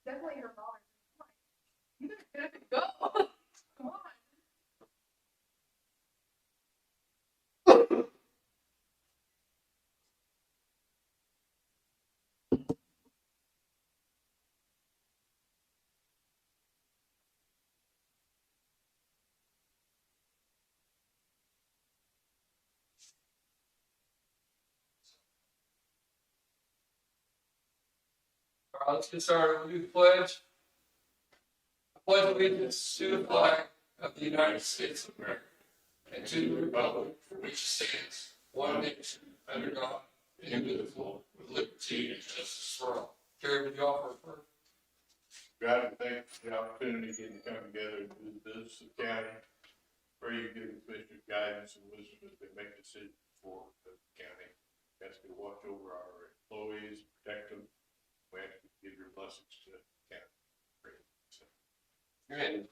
Definitely your father. You better get up and go. Come on. All right, let's get started. We'll do the pledge. I pledge allegiance to the flag of the United States of America and to the republic for which it stands, one nation, under God, indivisible, with liberty and justice for all. Carrie, would you offer a prayer? God, I thank you for the opportunity to come together and do the business of the county. Pray you give the commissioners guidance and wisdom as they make decisions for the county. Ask you to watch over our employees, protect them. We ask you to give your blessings to the county. Pray. Your hand.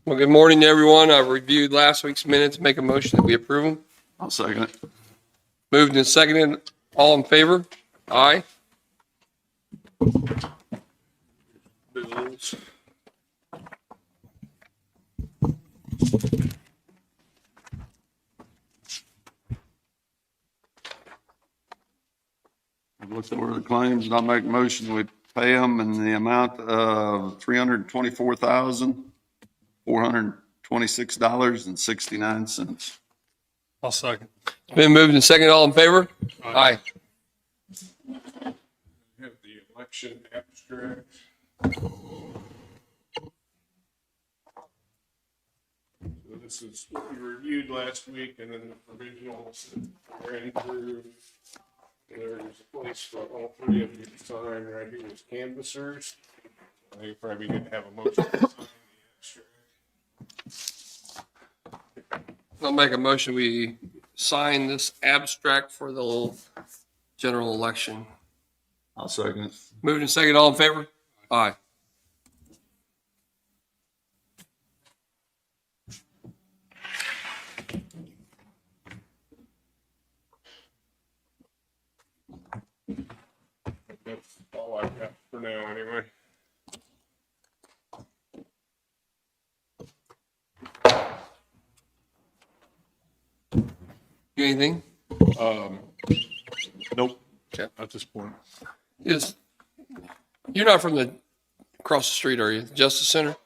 Well, good morning, everyone. I've reviewed last week's minutes. Make a motion that we approve them. I'll second it. Moved and seconded. All in favor? Aye. Bills. I've looked over the claims and I'll make a motion we pay them in the amount of $324,426.69. I'll second. It's been moved and seconded. All in favor? Aye. Have the election abstract. So this is what we reviewed last week, and then the provisionals that ran through. There's a place for all three of you to sign right here as canvassers. I think you probably didn't have a motion to sign the abstract. I'll make a motion we sign this abstract for the general election. I'll second it. Moved and seconded. All in favor? Aye. That's all I've got for now, anyway. You anything? Nope. Okay. At this point. You're not from the across the street, are you? Justice Center?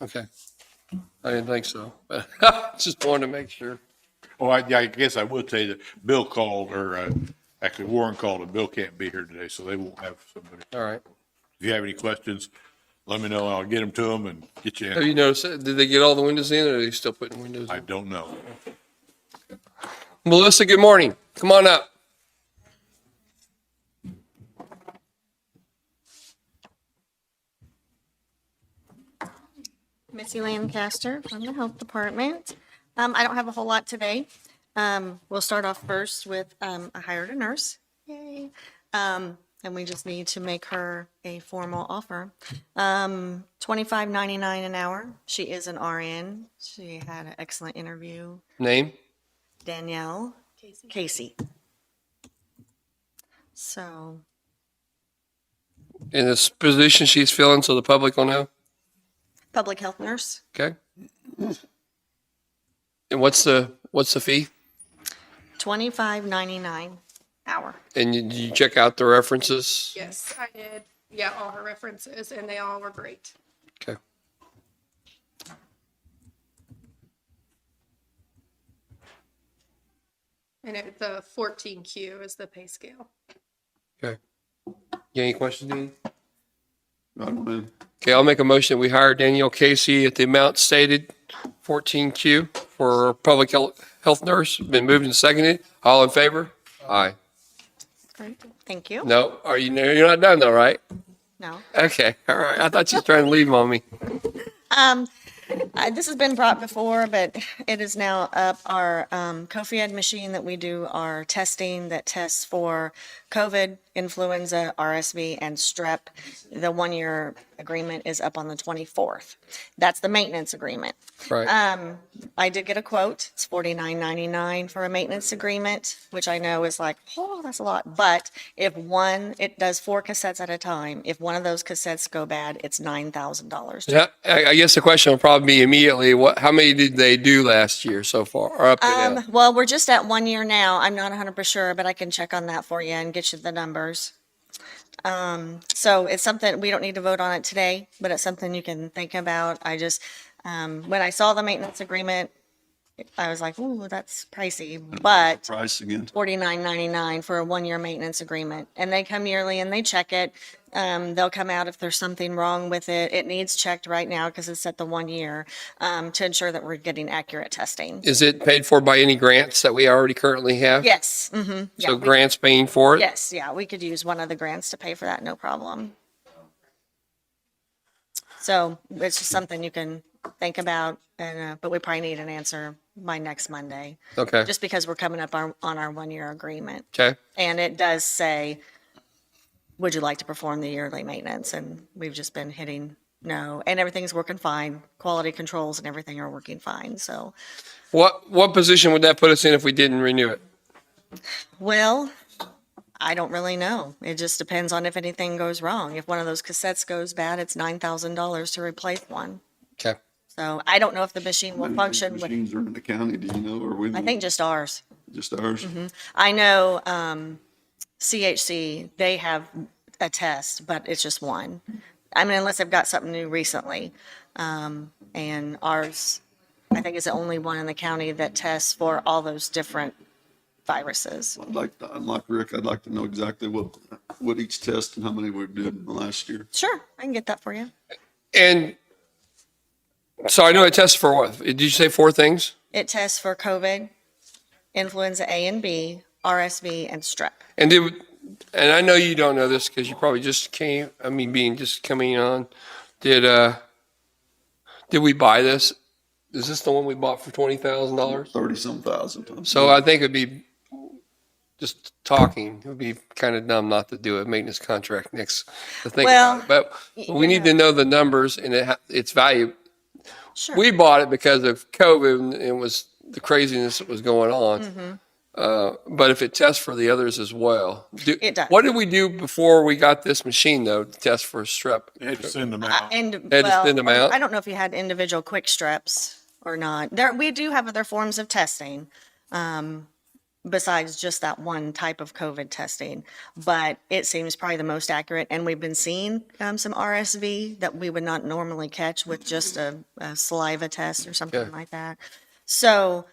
Okay. I didn't think so, but just wanted to make sure. Oh, I guess I would say that Bill called, or actually Warren called, and Bill can't be here today, so they won't have somebody. All right. If you have any questions, let me know, and I'll get them to them and get you Have in. you noticed it? Did they get all the windows in, or are they still putting windows I in? don't know. Melissa, good morning. Come on up. Missy Lancaster from the Health Department. I don't have a whole lot today. We'll start off first with, I hired a nurse. Yay. And we just need to make her a formal offer. $25.99 an hour. She is an RN. She had an excellent interview. Name? Danielle Casey. So, In this position she's filling, so the public will know. public health nurse, Okay. And what's the fee? $25.99 hour. And you check out the references? Yes, I did. Yeah, all her references, and they all were great. Okay. And the 14Q is the pay scale. Okay. You got any questions, Dean? I don't know. Okay, I'll make a motion that we hire Danielle Casey at the amount stated, 14Q, for public health nurse. Been moved and seconded. All in favor? Aye. Great. Thank you. No, you're not done though, right? No. Okay, all right. I thought you were trying to leave 'em on me. This has been brought before, but it is now up. Our COFIED machine that we do our testing that tests for COVID influenza, RSV, and strep. The 1-year agreement is up on the 24th. That's the maintenance agreement. Right. I did get a quote. It's $49.99 for a maintenance agreement, which I know is like, oh, that's a lot. But if it does 4 cassettes at a time. If one of those cassettes go bad, it's $9,000. Yeah, I guess the question will probably be immediately, how many did they do last year so far, or up to now? Well, we're just at 1 year now. I'm not 100% sure, but I can check on that for you and get you the numbers. So it's something, we don't need to vote on it today, but it's something you can think about. I just, when I saw the maintenance agreement, I was like, ooh, that's pricey, but Price again. $49.99 for a 1-year maintenance agreement. And they come yearly and they check it. They'll come out if there's something wrong with it. It needs checked right now because it's at the 1 year, to ensure that we're getting accurate testing. Is it paid for by any grants that we already currently have? Yes. Mm-hmm. Yeah, So grants paying for it? yes. Yeah. We could use one of the grants to pay for that. No problem. So it's just something you can think about, and but we probably need an answer by next Monday, Okay, just because we're coming up on our 1-year agreement. okay. And it does say, would you like to perform the yearly maintenance? And we've just been hitting no, and everything's working fine. Quality controls and everything are working fine. So, What position would that put us in if we didn't renew it? well, I don't really know. It just depends on if anything goes wrong. If one of those cassettes goes bad, it's $9,000 to replace one. Okay. So I don't know if the machine will function. Machines are in the county, do you know, or we? I think just ours. Just ours? I know CHC, they have a test, but it's just one. I mean, unless they've got something new recently. And ours, I think, is the only one in the county that tests for all those different viruses. Like Rick, I'd like to know exactly what each test and how many we've done last year. Sure, I can get that for you. And so I know it tests for what? Did you say 4 things? It tests for COVID, influenza A and B, RSV, and strep. And I know you don't know this because you probably just coming on. Did we buy this? Is this the one we bought for $20,000? 30-some thousand. So I think it'd be just talking. It would be kind of dumb not to do a maintenance contract next to think Well, about it. But we need to know the numbers and its value. Sure. We bought it because of COVID and it was the craziness that was going on. But if it tests for the others as well. It does. What did we do before we got this machine, though, to test for strep? They had to send them out. And Had to send them out? I don't know if you had individual quick strips or not. We do have other forms of testing, besides just that one type of COVID testing. But it seems probably the most accurate. And we've been seeing some RSV that we would not normally catch with just a saliva test or something Okay. like that. So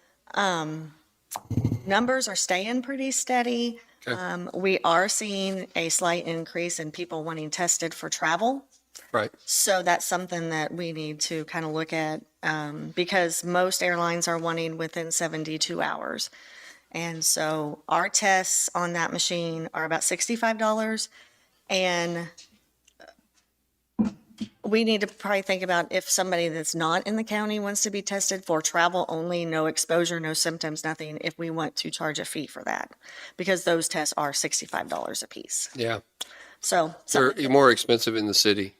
numbers are staying pretty steady. Okay. We are seeing a slight increase in people wanting tested for travel. Right. So that's something that we need to kind of look at, because most airlines are wanting within 72 hours. And so our tests on that machine are about $65. And we need to probably think about if somebody that's not in the county wants to be tested for travel only, no exposure, no symptoms, nothing, if we want to charge a fee for that. Because those tests are $65 a piece. Yeah. So, They're more expensive in the city.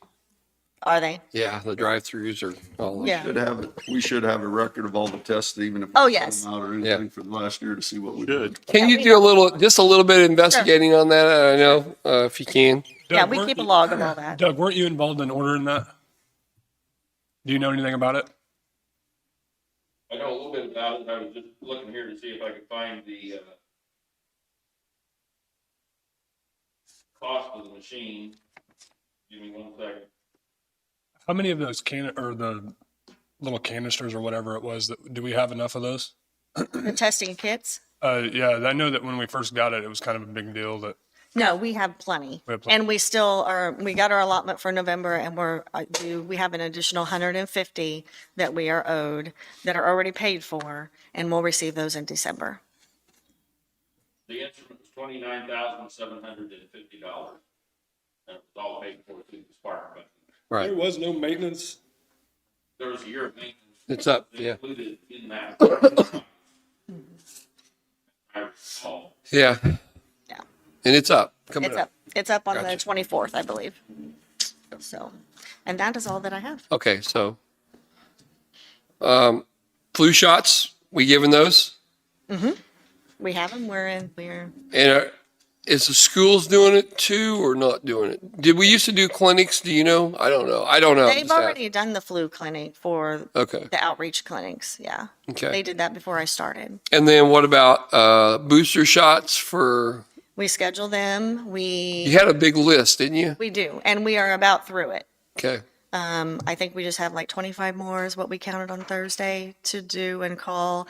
are they? Yeah, the drive-throughs are all. Yeah. We should have a record of all the tests, even if. Oh, we yes. send them out or anything for the last year to see what we did. Can you do just a little bit of investigating on that? I know, if you can. Yeah, Doug, we weren't keep a you- log of all that. Doug, weren't you involved in ordering that? Do you know anything about it? I know a little bit about it. I was just looking here to see if I could find the cost of the machine. Give me 1 second. How many of those the little canisters or whatever it was, do we have enough of those? The testing kits? Yeah, I know that when we first got it, it was kind of a big deal that, No, we have plenty. We have plenty. And we still we got our allotment for November and we have an additional 150 that we are owed that are already paid for, and we'll receive those in December. The instrument was $29,750. And it was all paid for through the Spark budget. Right. was no maintenance. There was a year of maintenance. It's up, yeah. Included in that. I recall. Yeah. Yeah. And it's up. Coming It's up. up. It's up on the Gotcha. 24th, I believe. So, and that is all that I have. Okay, so, flu shots, we giving those? We have them. We're, And is the schools doing it too or not doing it? Did we used to do clinics? Do you know? I don't know. I don't know. I'm they've just asking. already done the flu clinic for Okay, the outreach clinics. Yeah. They okay. did that before I started. And then what about booster shots for, We schedule them. you had a big list, didn't you? We do. And we are about through it. Okay, I think we just have like 25 more is what we counted on Thursday to do and call.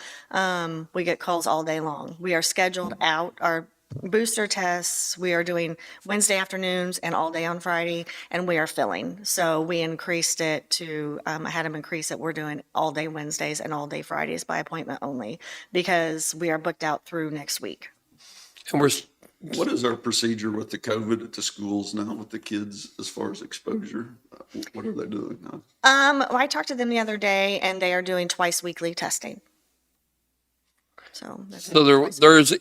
We get calls all day long. We are scheduled out our booster tests. We are doing Wednesday afternoons and all day on Friday, and we are filling. So we increased it to, I had them increase it. We're doing all day Wednesdays and all day Fridays by appointment only because we are booked out through next week. and we're, What is our procedure with the COVID at the schools now with the kids as far as exposure? What are they doing now? I talked to them the other day and they are doing twice weekly testing. So that's so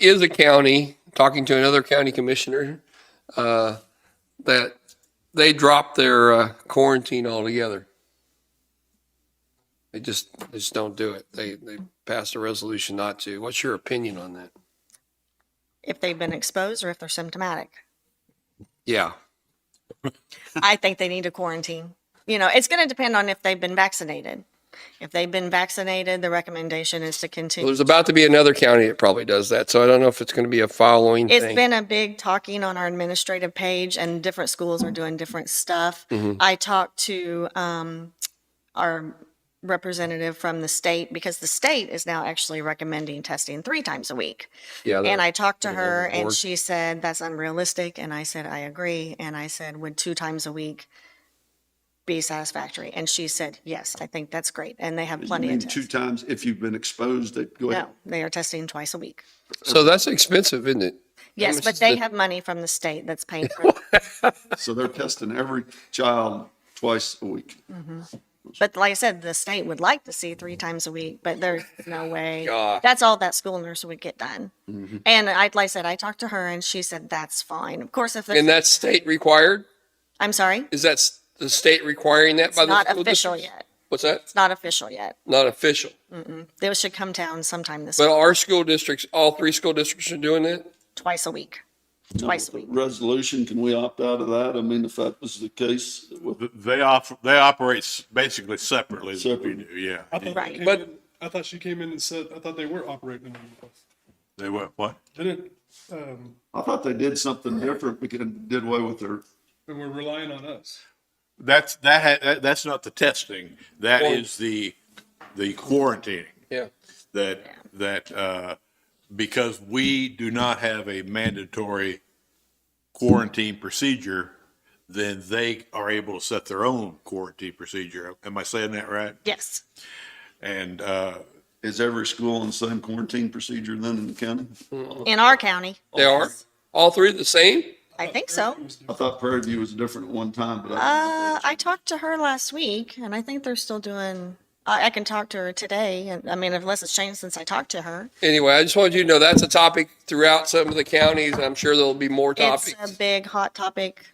is a county, talking to another county commissioner, that they dropped their quarantine altogether. They just don't do it. They passed a resolution not to. What's your opinion on that? if they've been exposed or if they're symptomatic. Yeah. I think they need to quarantine. You know, it's going to depend on if they've been vaccinated. If they've been vaccinated, the recommendation is to Well, continue. there's about to be another county that probably does that, so I don't know if it's going to be a following It's thing. been a big talking on our administrative page, and different schools are doing different stuff. I talked to our representative from the state because the state is now actually recommending testing 3 times a week. Yeah, And I talked to her overboard. and she said that's unrealistic. And I said, I agree. And I said, would 2 times a week be satisfactory? And she said, yes, I think that's great. And they have You plenty mean of 2 tests. times if you've been exposed, they go ahead. No, they are testing twice a week. So that's expensive, isn't it? Yes, much but is they the- have money from the state that's paying for it. So they're testing every child twice a week. But like I said, the state would like to see 3 times a week, but there's no way. God. That's all that school nurse would get done. And like I said, I talked to her and she said, that's fine. Of course, if And there's, that's state required? I'm sorry, Is that the state requiring that by it's the not school official districts? yet. What's that? It's not official yet. Not official. They should come down sometime this But week, our school districts, all 3 school districts are doing that? twice a week. Twice a week. Resolution, can we opt out of that? I mean, if that was the case, They operate basically separately than we Separate. do, yeah. I thought, Right. But- I thought she came in and said, I thought they were operating in the They what? Didn't, I thought they did something different because it did away with their, and we're relying on us. That's not the testing. That is the quarantining. Yeah. That because we do not have a mandatory quarantine procedure, then they are able to set their own quarantine procedure. Am I saying that right? Yes. And is every school on the same quarantine procedure then in the county? In our county. They are? All 3 the same? I think so. I thought Prairie View was different at one time, but I I talked to her last week and I think they're still doing, I can talk to her today. And I mean, unless it's changed since I talked to her. Anyway, I just wanted you to know that's a topic throughout some of the counties. I'm sure there'll be more It's topics. a big hot topic.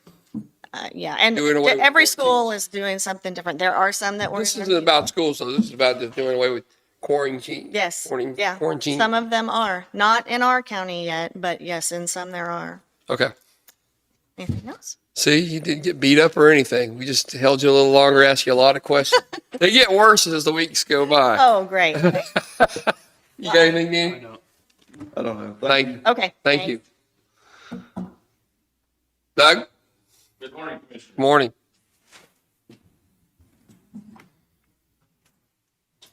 Yeah, and Doing away with every quarantine. school is doing something different. There are some that were. This isn't about schools, though. This is about just doing away with quarantine. Yes, Quarantine. yeah. Quarantine. Some of them are, not in our county yet, but yes, in some there are. Okay. Anything else? See, you didn't get beat up or anything. We just held you a little longer, asked you a lot of questions. They get worse as the weeks go by. Oh, great. You got anything, Danny? don't know. Thank, Okay. thank you. Doug, Good morning, Commissioner. morning.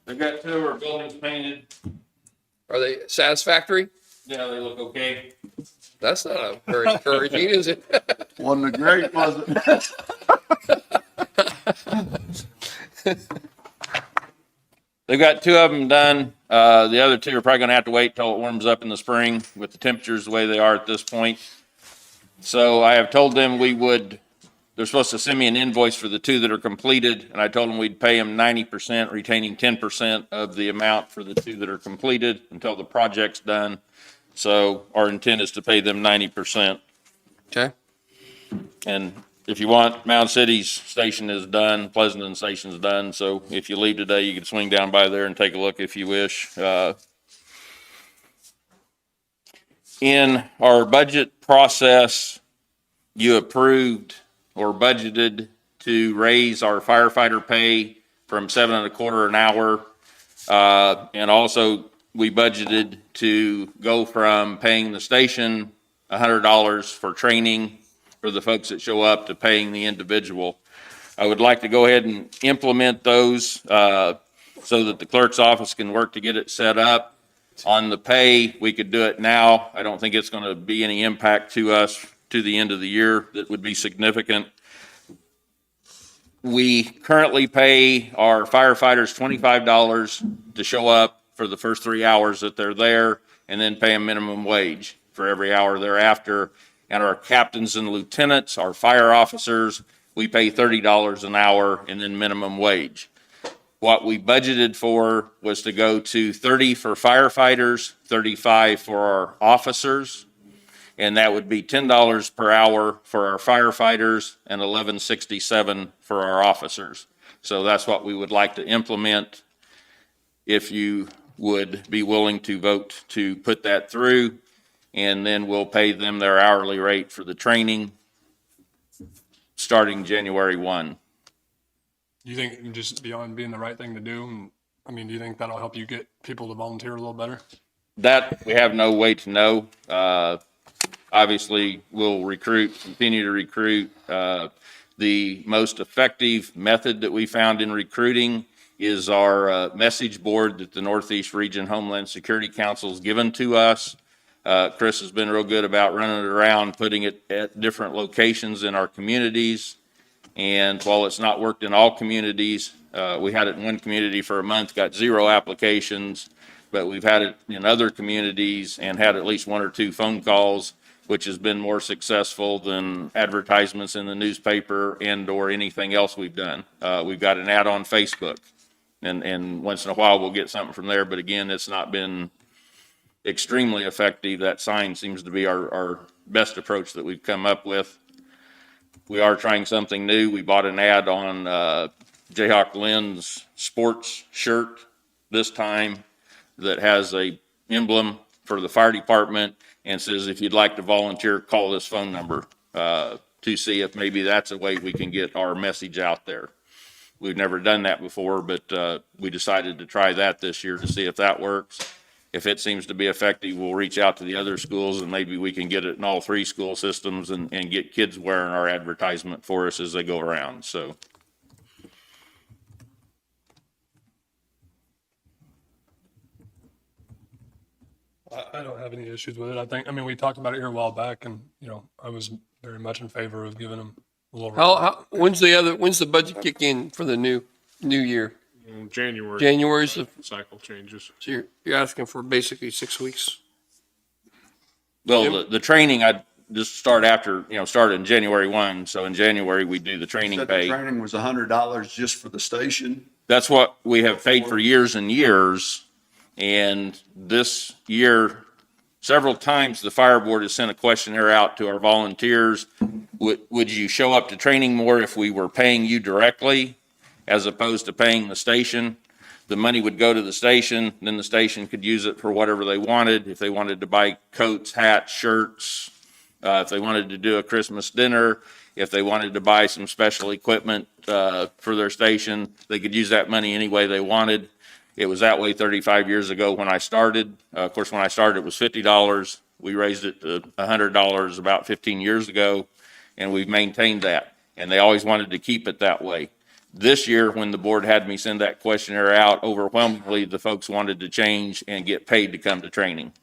They've got 2 of our buildings painted. Are they satisfactory? Yeah, they look okay. That's not a very encouraging, is it? Wasn't a great, was it? They've got 2 of them done. The other 2 are probably gonna have to wait till it warms up in the spring with the temperatures the way they are at this point. So I have told them they're supposed to send me an invoice for the 2 that are completed, and I told them we'd pay them 90%, retaining 10% of the amount for the 2 that are completed until the project's done. So our intent is to pay them 90%. Okay. And if you want, Mound City's station is done, Pleasanton Station's done, so if you leave today, you can swing down by there and take a look if you wish. In our budget process, you approved or budgeted to raise our firefighter pay from 7.25 an hour. And also, we budgeted to go from paying the station $100 for training for the folks that show up to paying the individual. I would like to go ahead and implement those so that the clerk's office can work to get it set up. On the pay, we could do it now. I don't think it's going to be any impact to us to the end of the year that would be significant. We currently pay our firefighters $25 to show up for the first 3 hours that they're there, and then pay a minimum wage for every hour thereafter. And our captains and lieutenants, our fire officers, we pay $30 an hour and then minimum wage. What we budgeted for was to go to 30 for firefighters, 35 for our officers, and that would be $10 per hour for our firefighters and $11.67 for our officers. So that's what we would like to implement. If you would be willing to vote to put that through, and then we'll pay them their hourly rate for the training starting January 1. Do you think just beyond being the right thing to do? And, I mean, do you think that'll help you get people to volunteer a little better? That we have no way to know. Obviously, we'll continue to recruit. The most effective method that we found in recruiting is our message board that the Northeast Region Homeland Security Council has given to us. Chris has been real good about running it around, putting it at different locations in our communities. And while it's not worked in all communities, we had it in one community for a month, got 0 applications, but we've had it in other communities and had at least 1 or 2 phone calls, which has been more successful than advertisements in the newspaper and or anything else we've done. We've got an ad on Facebook, and once in a while we'll get something from there, but again, it's not been extremely effective. That sign seems to be our best approach that we've come up with. We are trying something new. We bought an ad on Jayhawk Linn's sports shirt this time that has a emblem for the fire department and says, if you'd like to volunteer, call this phone number to see if maybe that's a way we can get our message out there. We've never done that before, but we decided to try that this year to see if that works. If it seems to be effective, we'll reach out to the other schools and maybe we can get it in all 3 school systems and get kids wearing our advertisement for us as they go around. So. I don't have any issues with it. I mean, we talked about it here a while back and, I was very much in favor of giving them a little. When's the budget kick in for the new year? January. January's the, Cycle changes. so you're asking for basically 6 weeks. Well, the training, I just start after, start in January 1. So in January, we do the training Said the pay. training was $100 just for the station. That's what we have paid for years and years. And this year, several times, the fire board has sent a questionnaire out to our volunteers. Would you show up to training more if we were paying you directly as opposed to paying the station? The money would go to the station, then the station could use it for whatever they wanted. If they wanted to buy coats, hats, shirts, if they wanted to do a Christmas dinner, if they wanted to buy some special equipment for their station, they could use that money any way they wanted. It was that way 35 years ago when I started. Of course, when I started, it was $50. We raised it to $100 about 15 years ago, and we've maintained that. And they always wanted to keep it that way. This year, when the board had me send that questionnaire out, overwhelmingly, the folks wanted to change and get paid to come to training.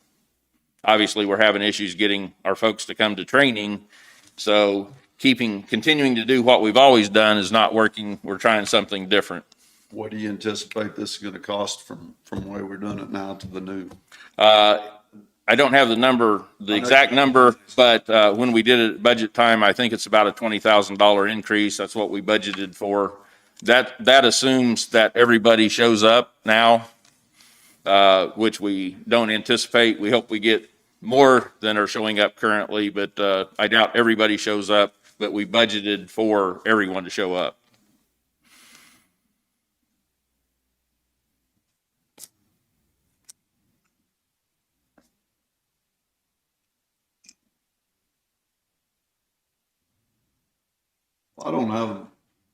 Obviously, we're having issues getting our folks to come to training. So continuing to do what we've always done is not working. We're trying something different. What do you anticipate this is going to cost from the way we're doing it now to the new? I don't have the exact number, but when we did it at budget time, I think it's about a $20,000 increase. That's what we budgeted for. That assumes that everybody shows up now, which we don't anticipate. We hope we get more than are showing up currently, but I doubt everybody shows up. but we budgeted for everyone to show up. I don't have a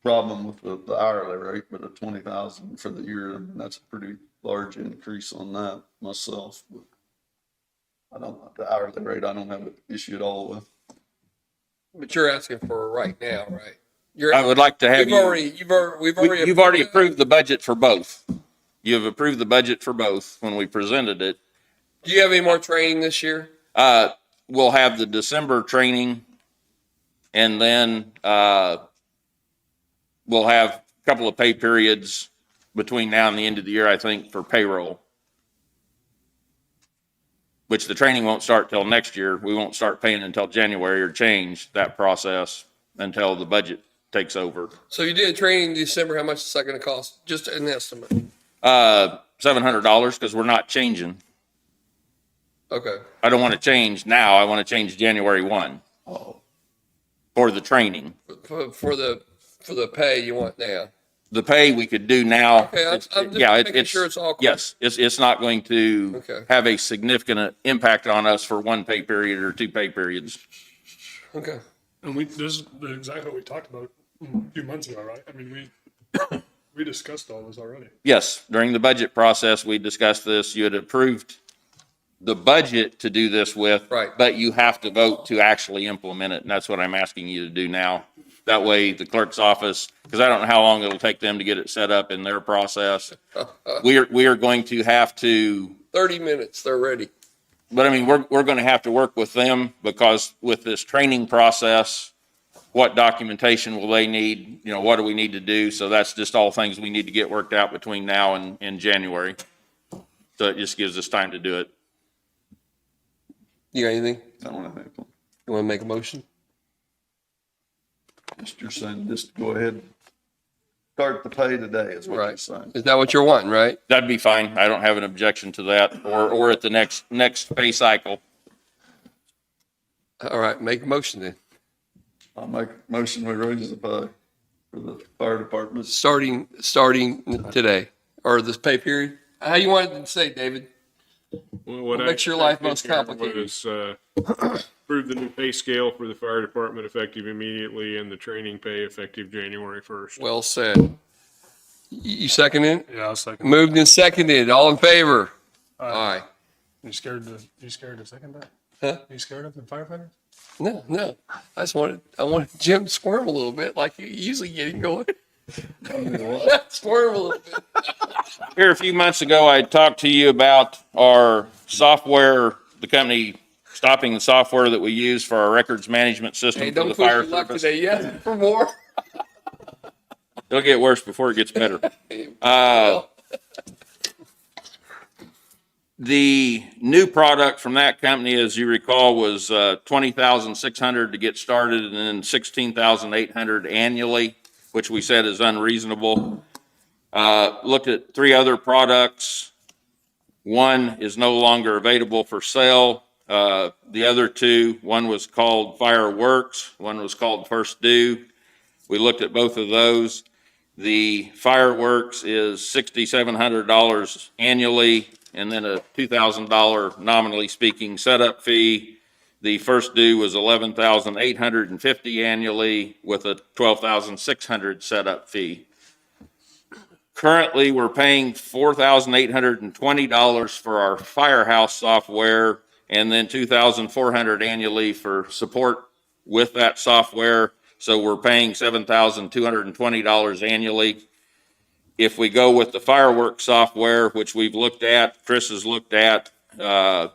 problem with the hourly rate, but the 20,000 for the year, I mean, that's a pretty large increase on that myself. But I don't, the hourly rate, I don't have an issue at all with. But you're asking for it right now, right? I would like to have We've already already approved the budget for both. You have approved the budget for both when we presented it. Do you have any more training this year? We'll have the December training, and then we'll have a couple of pay periods between now and the end of the year, I think, for payroll. Which the training won't start till next year. We won't start paying until January or change that process until the budget takes over. So you did training in December. How much is that going to cost? Just an estimate. $700 because we're not changing. Okay. I don't want to change now. I want to change January 1 for the training. For the pay you want now. The pay we could do now. Okay, I'm just making sure it's all clear. Yes, it's not going to Okay. have a significant impact on us for one pay period or two pay periods. Okay. And this is exactly what we talked about a few months ago, right? I mean, we discussed all this already. Yes, during the budget process, we discussed this. You had approved the budget to do this with, Right. but you have to vote to actually implement it, and that's what I'm asking you to do now. That way, the clerk's office, because I don't know how long it'll take them to get it set up in their process. We are going to have to, 30 minutes. They're ready. but I mean, we're going to have to work with them because with this training process, what documentation will they need? You know, what do we need to do? So that's just all things we need to get worked out between now and January. So it just gives us time to do it. You got anything? I don't have anything. You want to make a motion? You're saying just go ahead and start the pay today is what you're Right. saying. Is that what you're wanting, right? That'd be fine. I don't have an objection to that or at the next pay cycle. All right. Make a motion then. I'll make a motion, we raise the pay for the fire department. Starting today or this pay period. How you want it to say, David? Well, What I makes your life did most here complicated? Was approve the new pay scale for the fire department effective immediately and the training pay effective January 1st. Well said. You seconded? Yeah, I'll second. Moved and seconded. All in favor? Aye. You scared to second that? Huh? You scared of the firefighters? No. I wanted Jim to squirm a little bit like you usually get him going. Squirm a little bit. Here a few months ago, I talked to you about our software, the company stopping the software that we use for our records management system Hey, for don't the push fire your luck service. today. Yes, for more. It'll get worse before it gets better. The new product from that company, as you recall, was $20,600 to get started and then $16,800 annually, which we said is unreasonable. Looked at three other products. One is no longer available for sale. The other two, one was called Fireworks, one was called First Due. We looked at both of those. The Fireworks is $6,700 annually, and then a $2,000 nominally speaking setup fee. The First Due was $11,850 annually with a $12,600 setup fee. Currently, we're paying $4,820 for our Firehouse software and then $2,400 annually for support with that software. So we're paying $7,220 annually. If we go with the Fireworks software, which we've looked at, Chris has looked at, it's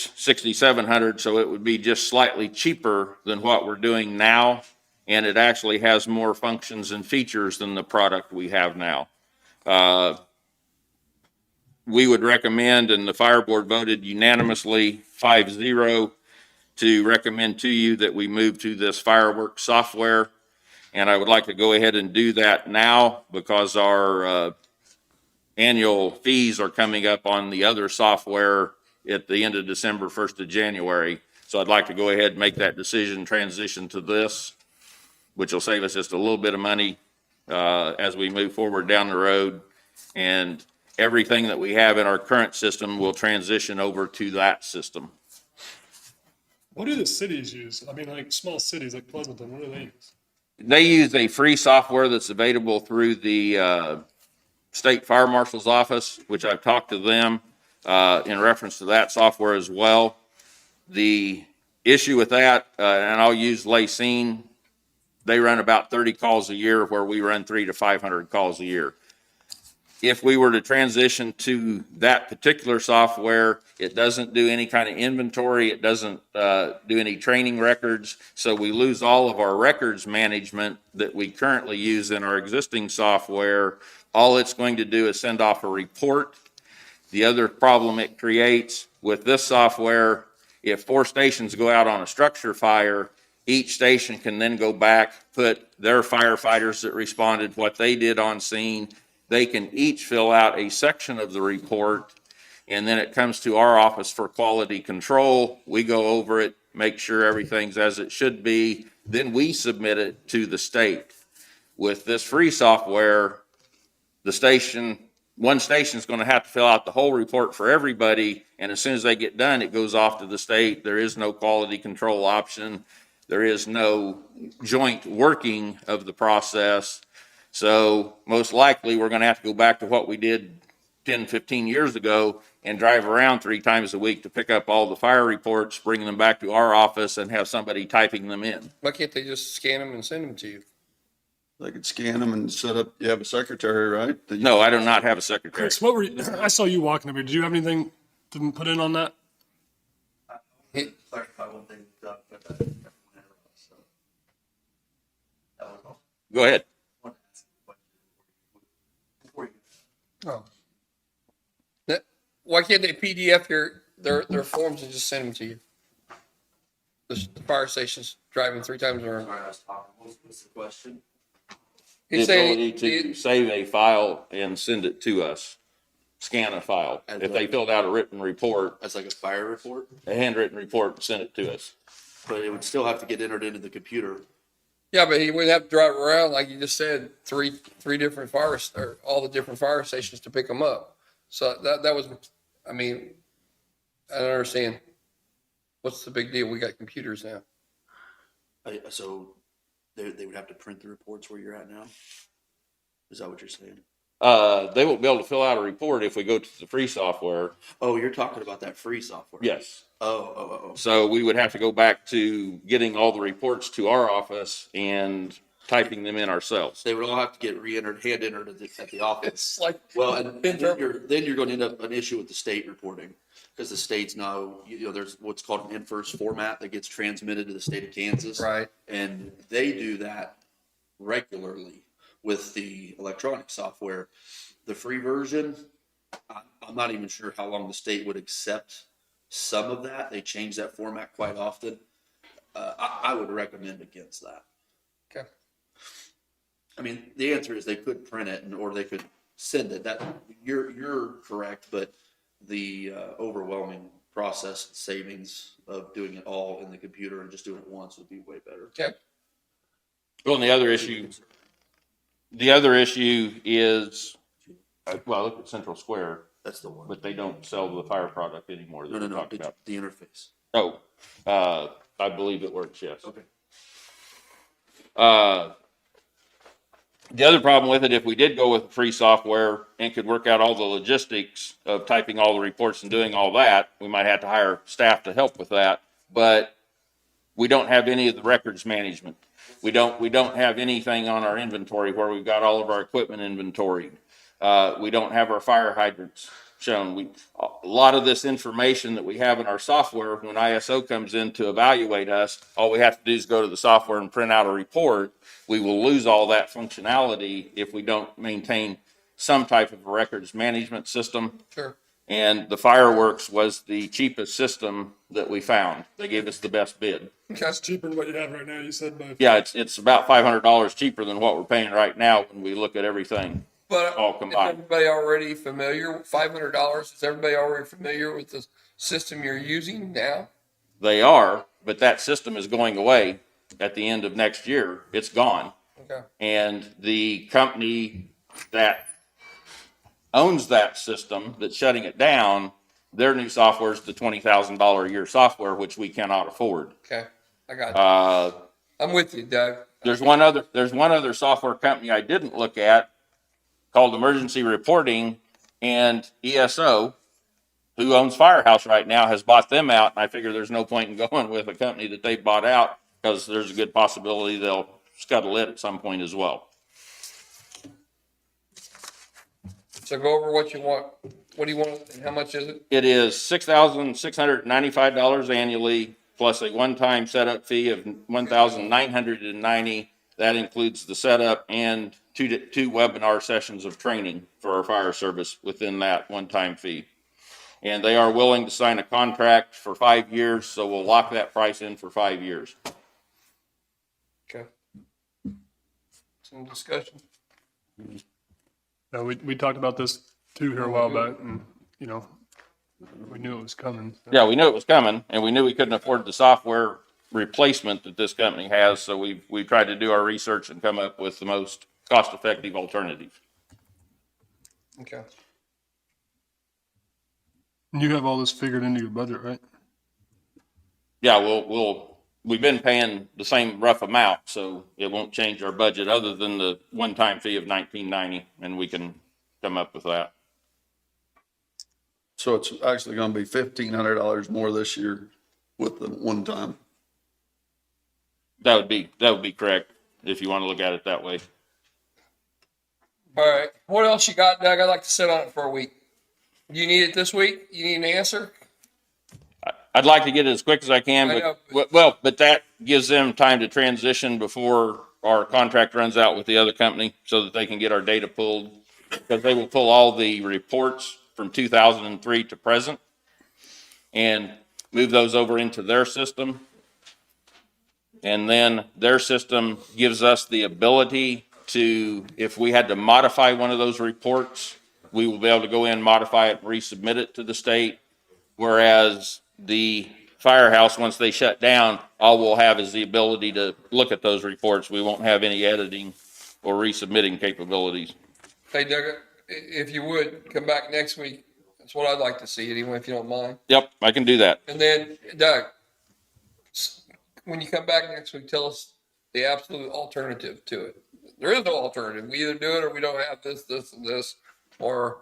$6,700, so it would be just slightly cheaper than what we're doing now. And it actually has more functions and features than the product we have now. We would recommend, and the fire board voted unanimously 5-0 to recommend to you that we move to this Fireworks software. And I would like to go ahead and do that now because our annual fees are coming up on the other software at the end of December, 1st of January. So I'd like to go ahead and make that decision, transition to this, which will save us just a little bit of money as we move forward down the road. And everything that we have in our current system will transition over to that system. What do the cities use? I mean, like small cities like Pleasanton, what do they use? They use a free software that's available through the State Fire Marshal's office, which I've talked to them in reference to that software as well. The issue with that, and I'll use Lacine, they run about 30 calls a year where we run 300 to 500 calls a year. If we were to transition to that particular software, it doesn't do any kind of inventory. It doesn't do any training records. So we lose all of our records management that we currently use in our existing software. All it's going to do is send off a report. The other problem it creates with this software, if 4 stations go out on a structure fire, each station can then go back, put their firefighters that responded, what they did on scene. They can each fill out a section of the report, and then it comes to our office for quality control. We go over it, make sure everything's as it should be. Then we submit it to the state. With this free software, one station's going to have to fill out the whole report for everybody, and as soon as they get done, it goes off to the state. There is no quality control option. There is no joint working of the process. So most likely, we're going to have to go back to what we did 10, 15 years ago and drive around 3 times a week to pick up all the fire reports, bring them back to our office, and have somebody typing them in. Why can't they just scan them and send them to you? They could scan them and set up, you have a secretary, right? that you- No, I do not have a secretary. Chris, what were you, I saw you walking over here. Did you have anything to put in on that? Clarify one thing, Doug, but so that was all. Go ahead. I wanted to ask a question before you. Oh. Why can't they PDF their forms and just send them to you? The fire station's driving 3 times around. Sorry, I was talking. What's the question? The He's saying, ability to save a file and send it to us, scan a file. If they filled out a written report, That's like a fire report, a handwritten report, and send it to us. but it would still have to get entered into the computer. yeah, but he would have to drive around, like you just said, three different or all the different fire stations to pick them up. So that was, I mean, I don't understand. What's the big deal? We got computers now. So they would have to print the reports where you're at now? Is that what you're saying? They won't be able to fill out a report if we go to the free software. Oh, you're talking about that free software? Yes. Oh. So we would have to go back to getting all the reports to our office and typing them in ourselves. They would all have to get hand entered at the office. It's like, Well, and then you're going to end up an issue with the state reporting, because the states know, there's what's called an inverse format that gets transmitted to the state of Kansas. right. And they do that regularly with the electronic software. The free version, I'm not even sure how long the state would accept some of that. They change that format quite often. I would recommend against that. Okay. I mean, the answer is they could print it or they could send it. That you're correct, but the overwhelming process and savings of doing it all in the computer and just doing it once would be way better. Okay. Well, and the other issue is, well, look at Central Square, That's the one. but they don't sell the fire product anymore. that we No. talked about. The interface. Oh, I believe it works, yes. Okay. The other problem with it, if we did go with free software and could work out all the logistics of typing all the reports and doing all that, we might have to hire staff to help with that. But we don't have any of the records management. We don't have anything on our inventory where we've got all of our equipment inventoried. We don't have our fire hydrants shown. A lot of this information that we have in our software, when ISO comes in to evaluate us, all we have to do is go to the software and print out a report. We will lose all that functionality if we don't maintain some type of a records management system. Sure. And the Fireworks was the cheapest system that we found. They gave us the best bid. That's cheaper than what you have right now, you said, but Yeah, it's about $500 cheaper than what we're paying right now when we look at everything. But All is combined. everybody already familiar? $500. Is everybody already familiar with the system you're using now? They are, but that system is going away at the end of next year. It's gone. Okay. And the company that owns that system that's shutting it down, their new software is the $20,000 a year software, which we cannot afford. Okay. I got you. Uh, I'm with you, Doug. there's one other software company I didn't look at called Emergency Reporting, and ESO, who owns Firehouse right now, has bought them out. And I figure there's no point in going with a company that they bought out because there's a good possibility they'll scuttle it at some point as well. So go over what you want. What do you want and how much is it? It is $6,695 annually plus a one-time setup fee of $1,990. That includes the setup and two webinar sessions of training for our fire service within that one-time fee. And they are willing to sign a contract for 5 years, so we'll lock that price in for 5 years. Okay. Some discussion. No, we talked about this too here a while back, and you know, we knew it was coming. So. Yeah, we knew it was coming, and we knew we couldn't afford the software replacement that this company has, so we tried to do our research and come up with the most cost-effective alternative. Okay. You have all this figured into your budget, right? Yeah, we've been paying the same rough amount, so it won't change our budget other than the one-time fee of $19.90, and we can come up with that. So it's actually gonna be $1,500 more this year with the one time. That would be correct if you want to look at it that way. All right. What else you got, Doug? I'd like to sit on it for a week. Do you need it this week? You need an answer? I'd like to get it as quick as I can, I know. but that gives them time to transition before our contract runs out with the other company so that they can get our data pulled, because they will pull all the reports from 2003 to present and move those over into their system. And then their system gives us the ability to, if we had to modify one of those reports, we will be able to go in, modify it, and resubmit it to the state. Whereas the firehouse, once they shut down, all we'll have is the ability to look at those reports. We won't have any editing or resubmitting capabilities. Hey, Doug, if you would, come back next week. That's what I'd like to see, anyway, if you don't mind. Yep, I can do that. And then, Doug, when you come back next week, tell us the absolute alternative to it. There is no alternative. We either do it or we don't have this, this, and this. Or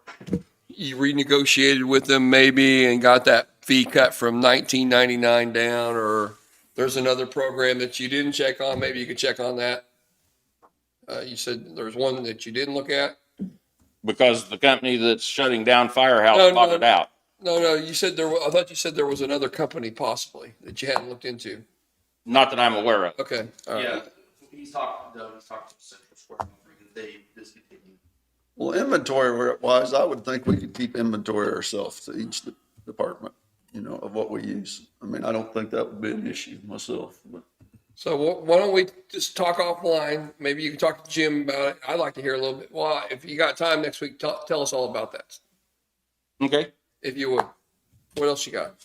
you renegotiated with them maybe and got that fee cut from $19.99 down, or there's another program that you didn't check on. Maybe you could check on that. You said there's one that you didn't look at. Because the company that's shutting down Firehouse bought it out. No, you said I thought you said there was another company possibly that you hadn't looked into. Not that I'm aware of. Okay, all right. Yeah, he's talking to Central Square, they discontinued. Well, inventory wise, I would think we could keep inventory ourselves to each department, you know, of what we use. I mean, I don't think that would be an issue myself, but. So why don't we just talk offline? Maybe you can talk to Jim about it. I'd like to hear a little bit. Well, if you got time next week, tell us all about that, Okay. if you would. What else you got?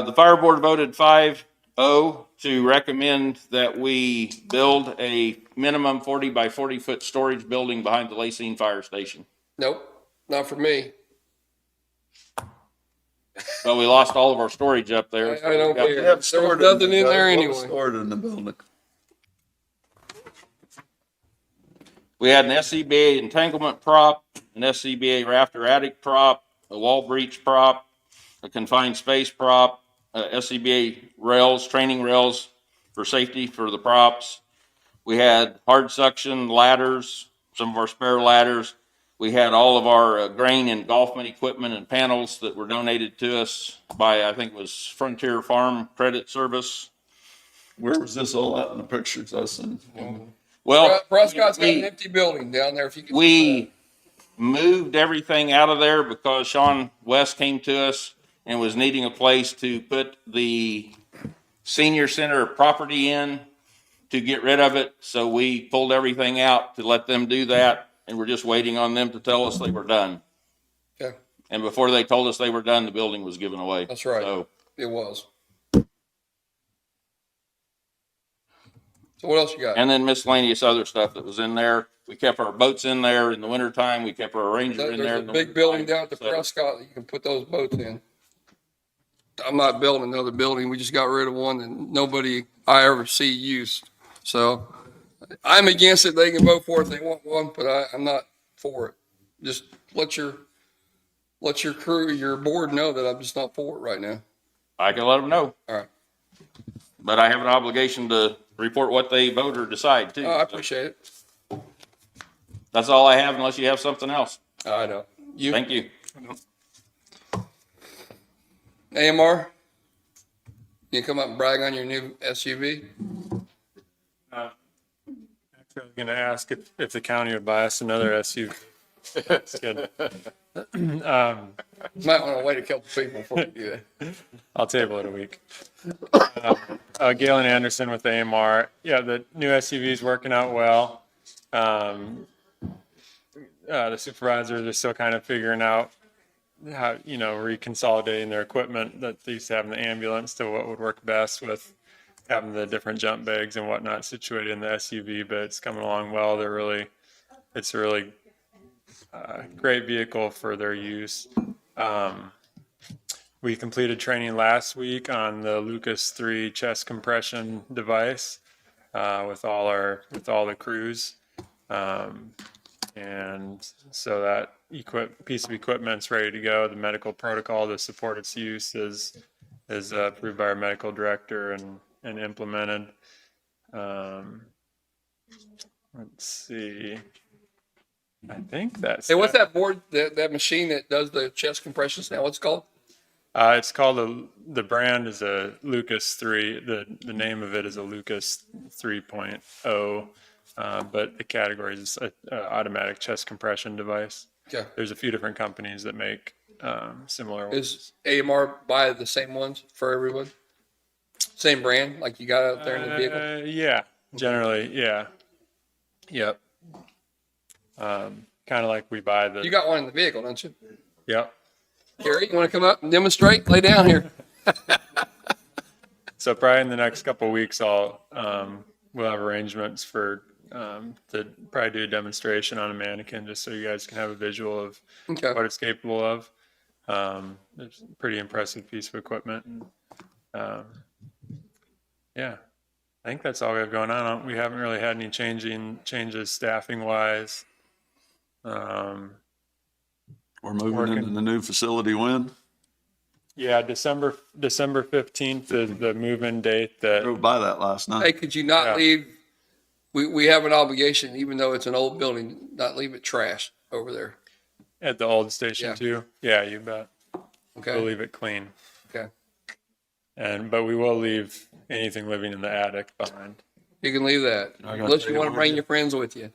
The fire board voted 5-0 to recommend that we build a minimum 40 by 40 foot storage building behind the Lacine Fire Station. Nope, not for me. Well, we lost all of our storage up there. I don't so we care. got- There was nothing in there anyway. Stored in the building. We had an SCBA entanglement prop, an SCBA rafter attic prop, a wall breach prop, a confined space prop, SCBA rails, training rails for safety for the props. We had hard suction ladders, some of our spare ladders. We had all of our grain and golfman equipment and panels that were donated to us by, I think it was Frontier Farm Credit Service. Where was this all at in the pictures I seen? Well, Prescott's got an empty building down there. If you could. we moved everything out of there because Sean West came to us and was needing a place to put the senior center property in to get rid of it. So we pulled everything out to let them do that. And we're just waiting on them to tell us they were done. Okay. And before they told us they were done, the building was given away. That's right. So It was. So what else you got? And then miscellaneous other stuff that was in there. We kept our boats in there in the wintertime. We kept our Ranger in there. There's in a the big building down wintertime. at the So- Prescott that you can put those boats in. I'm not building another building. We just got rid of one that nobody I ever see used. So I'm against it. They can vote for it if they want one, but I'm not for it. Just let your crew, your board know that I'm just not for it right now. I can let them know. All right. But I have an obligation to report what they vote or decide too. Oh, I So appreciate it. that's all I have unless you have something else. I know. You, Thank you. AMR, you come up and brag on your new SUV? Actually, I was gonna ask if the county would buy us another SUV. It's good. Might want to wait a couple people before you do that. I'll table it a week. Galen Anderson with AMR. Yeah, the new SUV is working out well. The supervisors are still kind of figuring out how, reconsolidating their equipment that they used to have in the ambulance to what would work best with having the different jump bags and whatnot situated in the SUV, but it's coming along well. It's a really great vehicle for their use. We completed training last week on the Lucas 3 chest compression device with all the crews. And so that piece of equipment's ready to go. The medical protocol to support its use is approved by our medical director and implemented. Let's see. I think that's Hey, what's that board, that machine that does the chest compressions now? What's it called? It's called the brand is a Lucas 3. The name of it is a Lucas 3.0, but the category is an automatic chest compression device. Okay. There's a few different companies that make similar ones. Is AMR buy the same ones for everyone? Same brand like you got out there in the vehicle? Yeah, generally, yeah. Yep. Kind of like we buy the. You got one in the vehicle, don't you? Yep. Gary, you want to come up and demonstrate? Lay down here. So probably in the next couple of weeks, we'll have arrangements for to probably do a demonstration on a mannequin just so you guys can have a visual of Okay. what it's capable of. It's a pretty impressive piece of equipment. And, yeah, I think that's all we have going on. We haven't really had any changes staffing wise. We're moving Working. into the new facility when? Yeah, December 15th is the move-in date that. Drove by that last Hey, night. could you not Yeah. leave? We have an obligation, even though it's an old building, not leave it trash over there. At the old station Yeah. too? Yeah, you bet. We'll Okay. leave it clean. Okay. But we will leave anything living in the attic behind. You can leave that. I got Unless you you. want to bring your friends with you.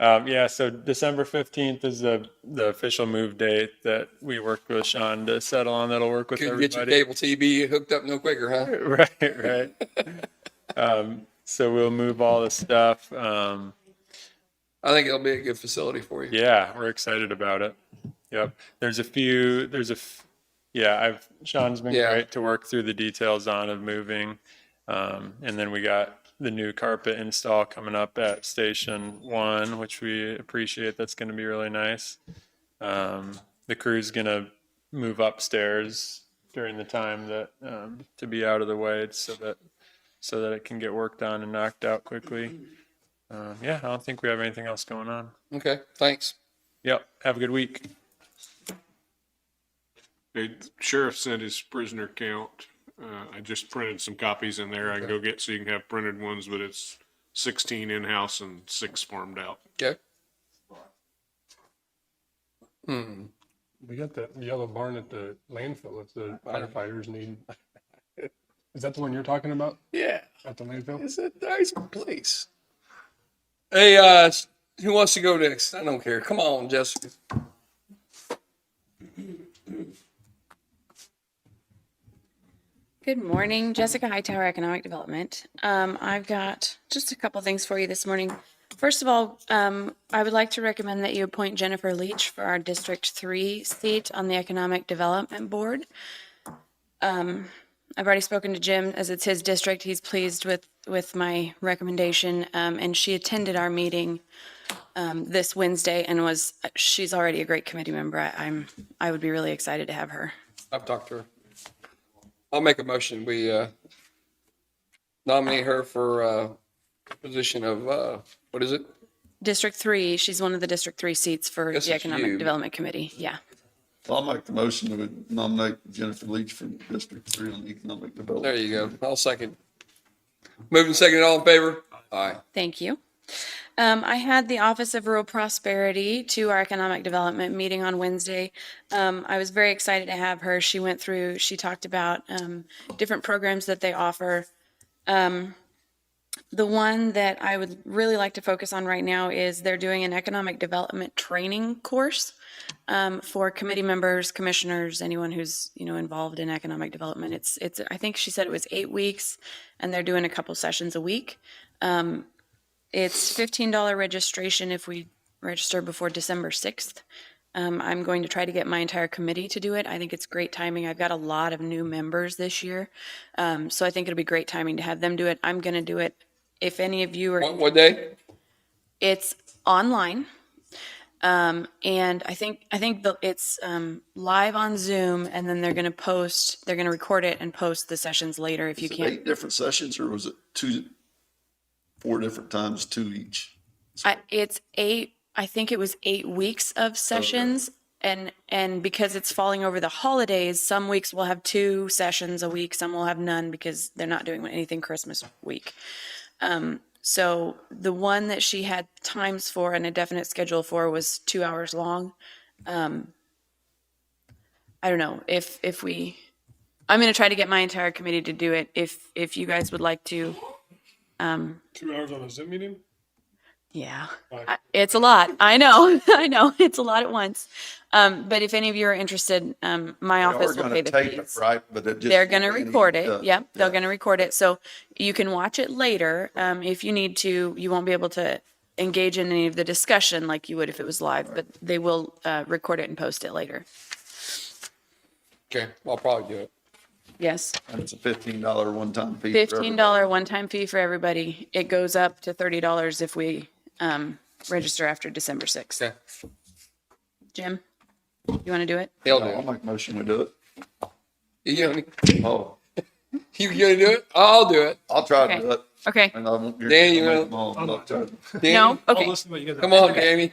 Yeah, so December 15th is the official move date that we worked with Sean to settle on. That'll work with Couldn't get your everybody. cable TV hooked up no quicker, huh? Right. So we'll move all the stuff. I think it'll be a good facility for you. Yeah, we're excited about it. Yep. Sean's been Yeah. great to work through the details of moving. And then we got the new carpet install coming up at Station 1, which we appreciate. That's going to be really nice. The crew's going to move upstairs during the time that to be out of the way so that it can get worked on and knocked out quickly. I don't think we have anything else going on. Okay, thanks. Yep. Have a good week. The sheriff sent his prisoner count. I just printed some copies in there. I can go get so you can have printed ones, but it's 16 in-house and 6 farmed out. Okay. We got that yellow barn at the landfill that the firefighters need. Is that the one you're talking about Yeah, at the landfill? it's a nice place. Hey, who wants to go next? I don't care. Come on, Jessica. Good morning, Jessica Hightower, Economic Development. I've got just a couple things for you this morning. First of all, I would like to recommend that you appoint Jennifer Leach for our District 3 seat on the Economic Development Board. I've already spoken to Jim, as it's his district. He's pleased with my recommendation. And she attended our meeting this Wednesday and she's already a great committee member. I would be really excited to have her. I've talked to her. I'll make a motion. We nominate her for position of, what is it? District 3, she's one of the District 3 seats for Guess the it's Economic you. Development Committee. Yeah. I'll make the motion to nominate Jennifer Leach from District 3 on Economic Development. There you go. I'll second. Moving second, all in favor? Aye. Thank you. I had the Office of Rural Prosperity to our Economic Development meeting on Wednesday. I was very excited to have her. She talked about different programs that they offer. The one that I would really like to focus on right now is they're doing an economic development training course for committee members, commissioners, anyone who's, involved in economic development. It's I think she said it was 8 weeks, and they're doing a couple sessions a week. It's $15 registration if we register before December 6th. I'm going to try to get my entire committee to do it. I think it's great timing. I've got a lot of new members this year. So I think it'll be great timing to have them do it. I'm going to do it. If any of you are, What day? it's online. And I think it's live on Zoom, and then they're going to record it and post the sessions later if you Is it can't. 8 different sessions, or was it 4 different times, 2 each? It's 8, I think it was 8 weeks of sessions. And because it's falling over the holidays, some weeks we'll have 2 sessions a week, some will have none because they're not doing anything Christmas week. So the one that she had times for and a definite schedule for was 2 hours long. I don't know I'm going to try to get my entire committee to do it. If you guys would like to, 2 hours on a Zoom meeting? yeah, it's a lot. I know, it's a lot at once. But if any of you are interested, my office will pay the Tape fees. it, right? But it just. They're going to record it. Yep, they're going to record it. So you can watch it later. If you need to, you won't be able to engage in any of the discussion like you would if it was live, but they will record it and post it later. Okay, I'll probably do it. Yes. And it's a $15 one-time fee. for everybody. $15 one-time fee for everybody. It goes up to $30 if we register after December 6th. Okay. Jim, you want to do it? He'll do I'll it. make a motion, we do it. Oh, Oh, you gonna do it? I'll do it. I'll try Okay. to do it. Okay. And I won't. Dan, you I'll make will? them all, but I'll try to. Danny? No? Okay. Listen to what you guys Come on, Okay. Danny.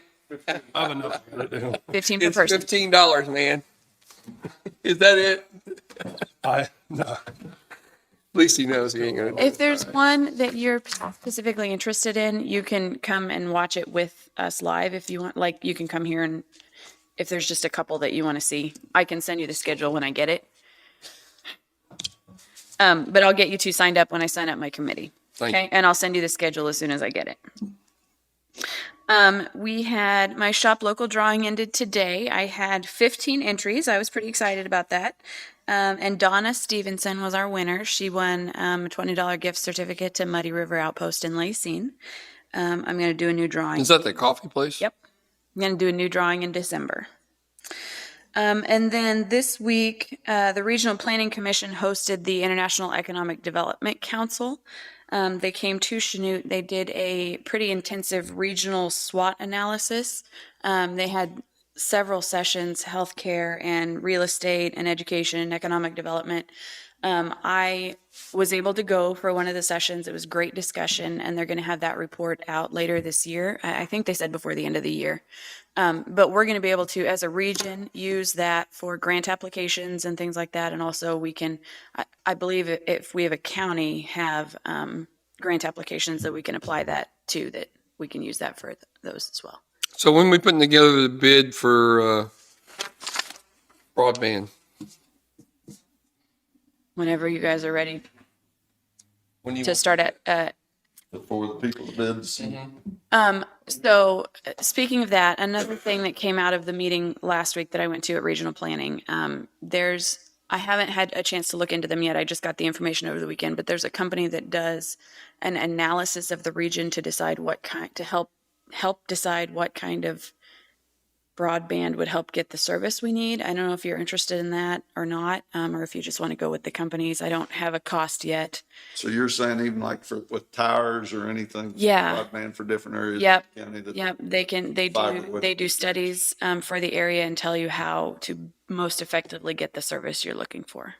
I have enough. 15 per It's person. $15, man. Is that it? No. At least he knows he ain't gonna do it. If there's one that you're specifically interested in, you can come and watch it with us live if you want. Like, you can come here, and if there's just a couple that you want to see, I can send you the schedule when I get it. But I'll get you two signed up when I sign up my committee. Thank Okay, you. and I'll send you the schedule as soon as I get it. We had my shop local drawing ended today. I had 15 entries. I was pretty excited about that. And Donna Stevenson was our winner. She won a $20 gift certificate to Muddy River Outpost in Lacine. I'm going to do a new drawing. Is that the coffee place? Yep. I'm going to do a new drawing in December. And then this week, the Regional Planning Commission hosted the International Economic Development Council. They came to Chanute. They did a pretty intensive regional SWOT analysis. They had several sessions, healthcare and real estate and education and economic development. I was able to go for one of the sessions. It was great discussion, and they're going to have that report out later this year. I think they said before the end of the year. But we're going to be able to, as a region, use that for grant applications and things like that. And also we can, I believe if we have a county, have grant applications that we can apply that to, that we can use that for those as well. So when we putting together the bid for broadband? Whenever you guys are ready When you to start at, For the people that bids. so speaking of that, another thing that came out of the meeting last week that I went to at Regional Planning, I haven't had a chance to look into them yet. I just got the information over the weekend, but there's a company that does an analysis of the region to decide what kind, to help decide what kind of broadband would help get the service we need. I don't know if you're interested in that or not, or if you just want to go with the companies. I don't have a cost yet. So you're saying even like with towers or anything? Yeah. Broadband for different areas? Yep. of the county that- Yep, Fiber with- they do studies for the area and tell you how to most effectively get the service you're looking for.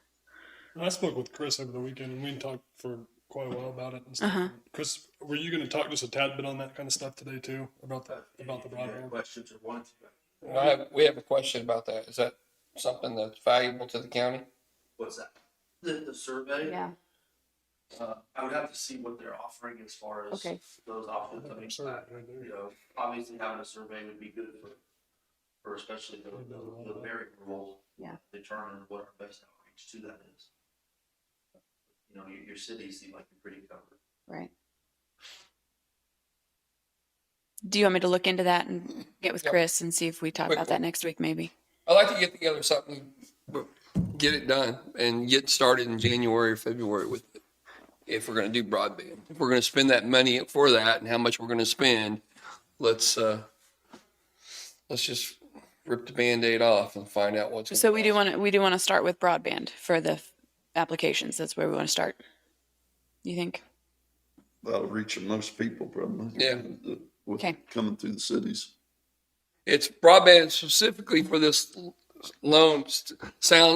I spoke with Chris over the weekend and we talked for quite a while about it and stuff. Chris, were you going to talk just a tad bit on that kind of stuff today too, about the broadband? Questions or want to? We have a question about that. Is that something that's valuable to the county? What's that? The survey? Yeah. I would have to see what they're offering as far as Okay. those options. I mean, you know, obviously having a survey would be good for especially the very rural. Yeah. Determine what our best outreach to that is. You know, your cities seem like you're pretty covered. Right. Do you want me to look into that and get with Yep. Chris and see if we talk Quick about that next week, maybe? I'd like to get together something, get it done and get started in January or February with it. If we're going to do broadband, if we're going to spend that money for that and how much we're going to spend, let's just rip the Band-Aid off and find out what's. So we do want to start with broadband for the applications. That's where we want to start. You think? That'll reach most people probably. Yeah. With Okay. coming through the cities. It's broadband specifically for this loan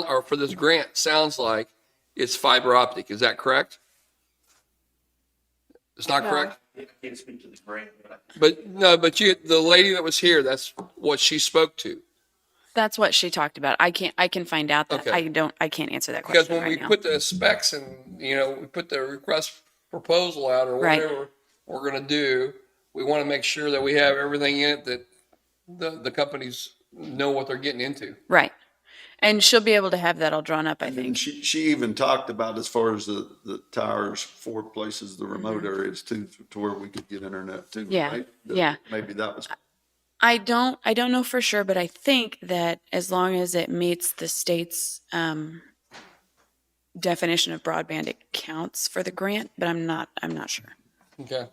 or for this grant. Sounds like it's fiber optic. Is that correct? It's not No. correct? I can't speak to the grant, but But the lady that was here, that's what she spoke to. That's what she talked about. I can find out that. Okay. I can't answer that Because question when we right now. put the specs and, we put the request proposal out or Right. whatever we're gonna do, we want to make sure that we have everything in it that the companies know what they're getting into. Right. And she'll be able to have that all drawn up, I And think. she even talked about as far as the towers, 4 places, the remote areas too, to where we could get internet too, Yeah, right? yeah. Maybe that was, I don't know for sure, but I think that as long as it meets the state's definition of broadband, it counts for the grant, but I'm not sure. Okay.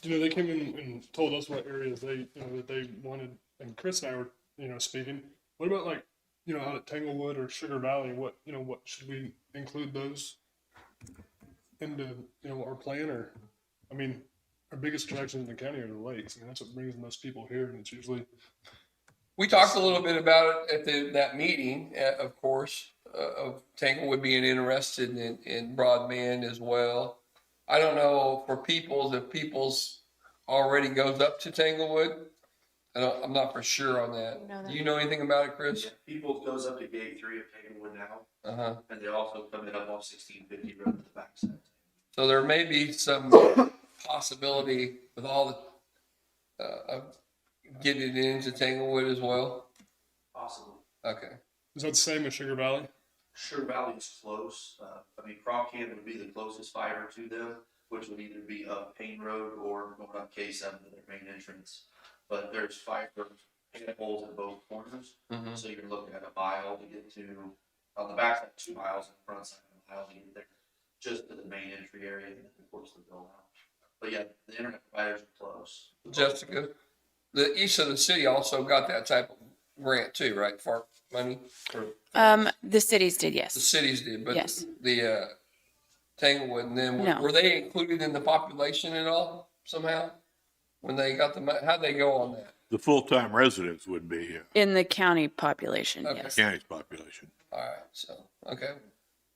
They came in and told us what areas that they wanted, and Chris and I were, speaking. What about like, out at Tanglewood or Sugar Valley? What should we include those into, our plan? Or, I mean, our biggest attraction in the county are the lakes. I mean, that's what brings the most people here, and it's usually. We talked a little bit about it at that meeting, of course, of Tanglewood being interested in broadband as well. I don't know for Peoples, if Peoples already goes up to Tanglewood. I'm not for sure on that. Do you know anything about it, Chris? yeah, people goes up to gate 3 of Tanglewood now, Uh-huh. and they also come in up off 1650 road to the backside. So there may be some possibility with all the, of getting it into Tanglewood as well. Possibly. Okay. Is that the same as Sugar Valley? Sugar Valley is close. I mean, Crawcan would be the closest fiber to them, which would either be up Payne Road or going up K7 to their main entrance. But there's fiber holes at both corners, Mm-hmm. so you're looking at a mile to get to, on the back side, 2 miles, on the front side, a mile to get there, just to the main entry area, and then of course the build out. But yeah, the internet providers are close. Jessica, the east of the city also got that type of grant too, right? For money? The cities did, The yes. cities did, but Yes. the Tanglewood and then, No. were they included in the population at all somehow? When they got how'd they go on that? The full-time residents would be In the county population, Okay. yes. county's population. All right, okay.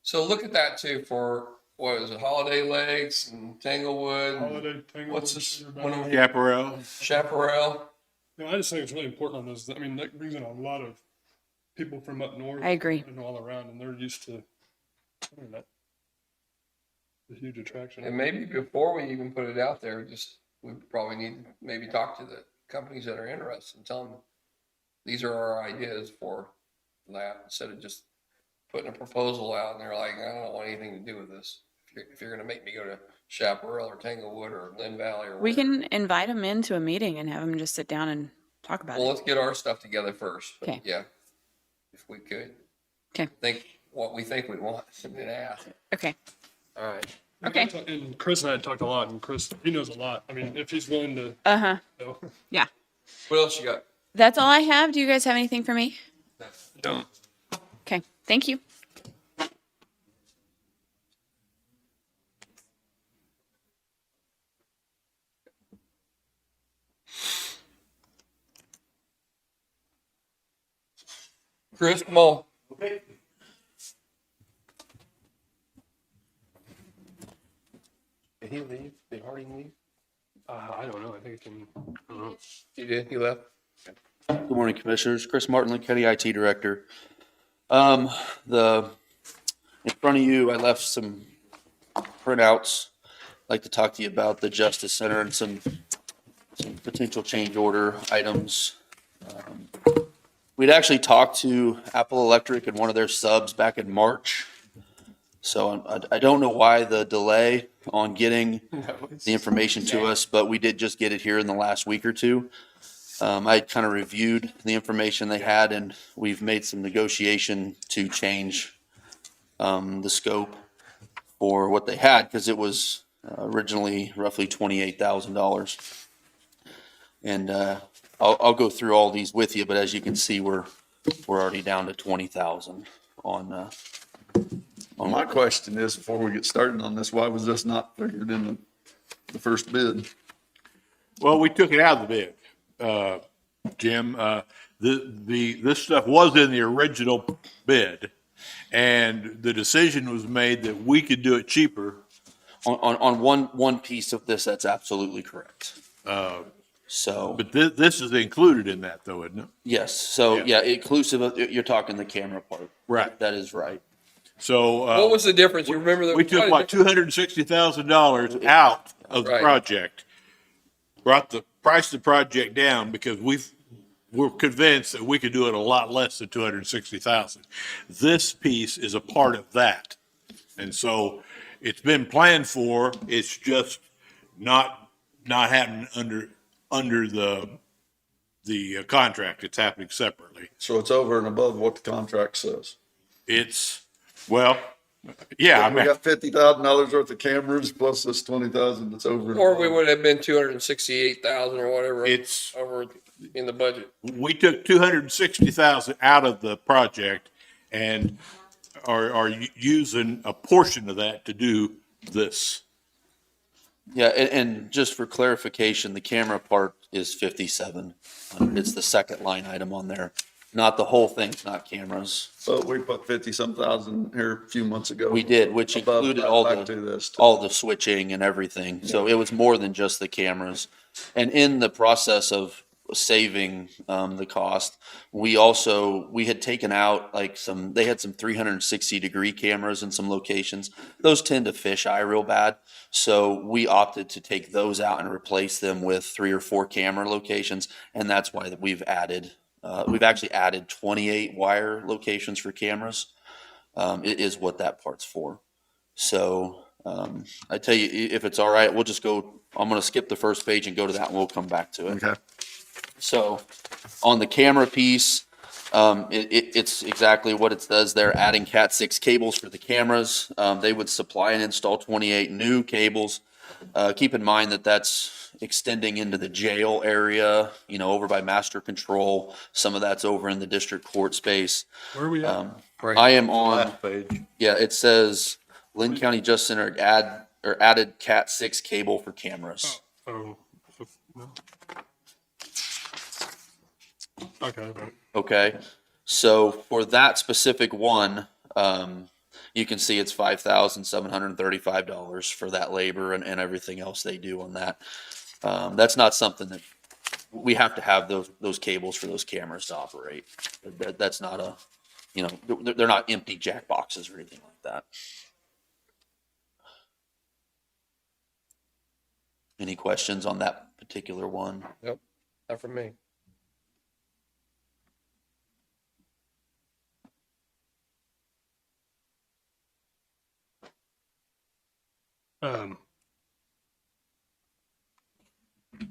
So look at that too for, what is it, Holiday Lakes and Tanglewood? and Holiday, Tanglewood, What's this Sugar one Valley. over Chaparral, Chaparral? I just think it's really important on those. I mean, that brings in a lot of people from up north. I agree. And all around, and they're used to internet. A huge attraction. And maybe before we even put it out there, we probably need to maybe talk to the companies that are interested and tell them, these are our ideas for that, instead of just putting a proposal out and they're like, I don't want anything to do with this. If you're gonna make me go to Chaparral or Tanglewood or Linn Valley or We whatever. can invite them into a meeting and have them just sit down and talk about Well, it. let's get our stuff together first. But Okay. yeah, if we could. Okay. Think what we think we want and then ask. Okay. All right. Okay. And Chris and I had talked a lot, and Chris, he knows a lot. I mean, if he's willing to, Uh-huh. you know, Yeah. What else you got? That's all I have. Do you guys have anything for me? Don't. Okay, thank you. Chris, come on. Did he leave? Did Hardy leave? I don't know. I think it can. I don't know. He did. He left. Good morning, Commissioners. Chris Martin, Linn County IT Director. In front of you, I left some printouts. I'd like to talk to you about the Justice Center and some potential change order items. We'd actually talked to Apple Electric and one of their subs back in March. So I don't know why the delay on getting the information to us, but we did just get it here in the last week or two. I kind of reviewed the information they had, and we've made some negotiation to change the scope for what they had, because it was originally roughly $28,000. And I'll go through all these with you, but as you can see, we're already down to 20,000 on. My question is, before we get started on this, why was this not figured in the first bid? Well, we took it out of the bid, Jim. This stuff was in the original bid, and the decision was made that we could do it cheaper. On one piece of this, that's absolutely correct. So, But this is included in that, though, isn't it? yes, so Yeah. yeah, inclusive of, you're talking the camera part. Right. That is right. So What was the difference? You remember that? we took about $260,000 out of the Right. project, brought the price of the project down because we're convinced that we could do it a lot less than 260,000. This piece is a part of that. And so it's been planned for, it's just not happening under the contract. It's happening separately. So it's over and above what the contract says. It's, well, yeah, I We mean, got $50,000 worth of cameras plus this 20,000 that's over. and Or we above. would have been 268,000 or whatever. it's, Over in the budget. we took 260,000 out of the project and are using a portion of that to do this. Yeah, and just for clarification, the camera part is 5700. It's the second line item on there. Not the whole thing's not cameras. But we put 50-some thousand here a few months ago. We did, which Above, included back to this, too. all the switching and everything. So it was more than just the cameras. And in the process of saving the cost, we had taken out they had some 360-degree cameras in some locations. Those tend to fisheye real bad. So we opted to take those out and replace them with 3 or 4 camera locations. And that's why we've actually added 28 wire locations for cameras. It is what that part's for. So I tell you, if it's all right, I'm going to skip the first page and go to that and we'll come back to it. Okay. So on the camera piece, it's exactly what it says. They're adding Cat 6 cables for the cameras. They would supply and install 28 new cables. Keep in mind that that's extending into the jail area, over by master control. Some of that's over in the district court space. Where are we at? I am on, Last page. yeah, it says Linn County Justice Center added Cat 6 cable for cameras. Oh, no. Okay. But Okay, so for that specific one, you can see it's $5,735 for that labor and everything else they do on that. That's not something that we have to have those cables for those cameras to operate. That's not they're not empty jack boxes or anything like that. Any questions on that particular one? Nope, not for me.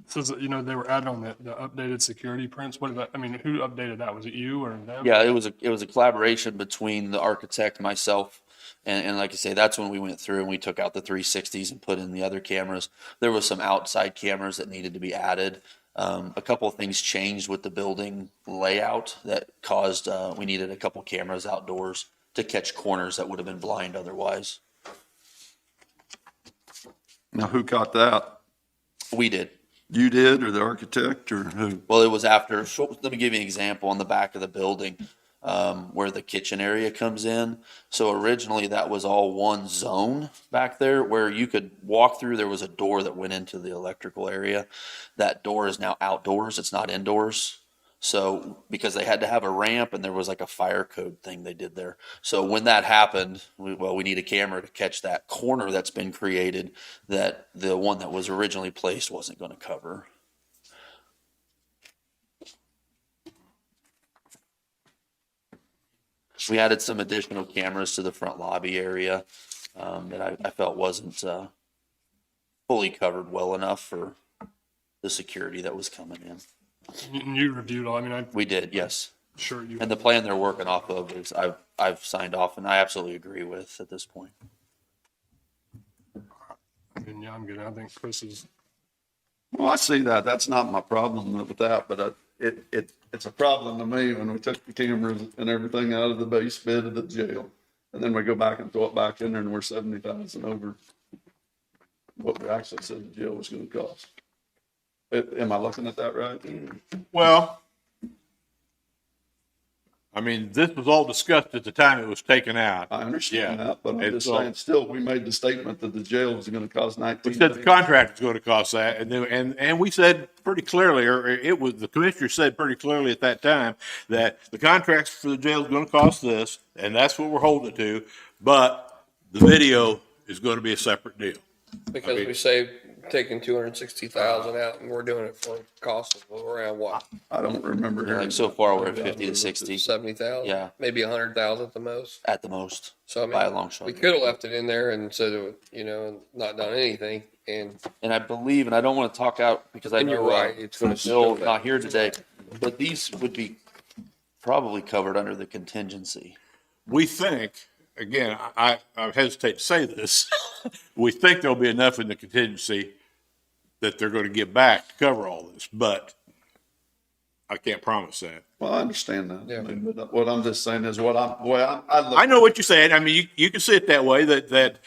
says that, they were adding on the updated security prints. What did that? I mean, who updated that? Was it you or them? Yeah, it was a collaboration between the architect, myself, and like I say, that's when we went through and we took out the 360s and put in the other cameras. There was some outside cameras that needed to be added. A couple of things changed with the building layout that caused, we needed a couple cameras outdoors to catch corners that would have been blind otherwise. Now, who caught that? We did. You did, or the architect, or who? Well, it was after, so let me give you an example on the back of the building, where the kitchen area comes in. So originally that was all one zone back there where you could walk through. There was a door that went into the electrical area. That door is now outdoors. It's not indoors. So because they had to have a ramp and there was like a fire code thing they did there. So when that happened, we need a camera to catch that corner that's been created that the one that was originally placed wasn't going to cover. We added some additional cameras to the front lobby area that I felt wasn't fully covered well enough for the security that was coming in. And you reviewed all, I mean, We did, yes. sure you. And the plan they're working off of is I've signed off and I absolutely agree with at this point. I mean, yeah, I'm good. I think Chris is, Well, I see that. That's not my problem with that, but it's a problem to me when we took the cameras and everything out of the base bid of the jail. And then we go back and throw it back in there and we're 70,000 over what we actually said the jail was gonna cost. Am I looking at that right? Well, I mean, this was all discussed at the time it was taken out. I understand Yeah. that, but I'm And just so- saying, still, we made the statement that the jail was gonna cost We 19 said the million. contract was going to cost that, and we said pretty clearly, or it was, the commissioner said pretty clearly at that time, that the contracts for the jail is going to cost this, and that's what we're holding it to, but the video is going to be a separate deal. Because we saved, taking 260,000 out and we're doing it for a cost of around what, I don't remember hearing. Like so far we're at 50 to 60 70,000? Yeah. Maybe 100,000 at the most. at the most So I by a mean, long shot. we could have left it in there and said, and not done anything. And And I believe, and I don't want to talk out because I And know you're right, it's gonna Bill show not that. here today, but these would be probably covered under the contingency. We think, again, I hesitate to say this, we think there'll be enough in the contingency that they're going to give back to cover all this, but I can't promise that. Well, I understand that. Yeah. I mean, but what I'm just saying is I look. I know what you're saying. I mean, you can see it that way, that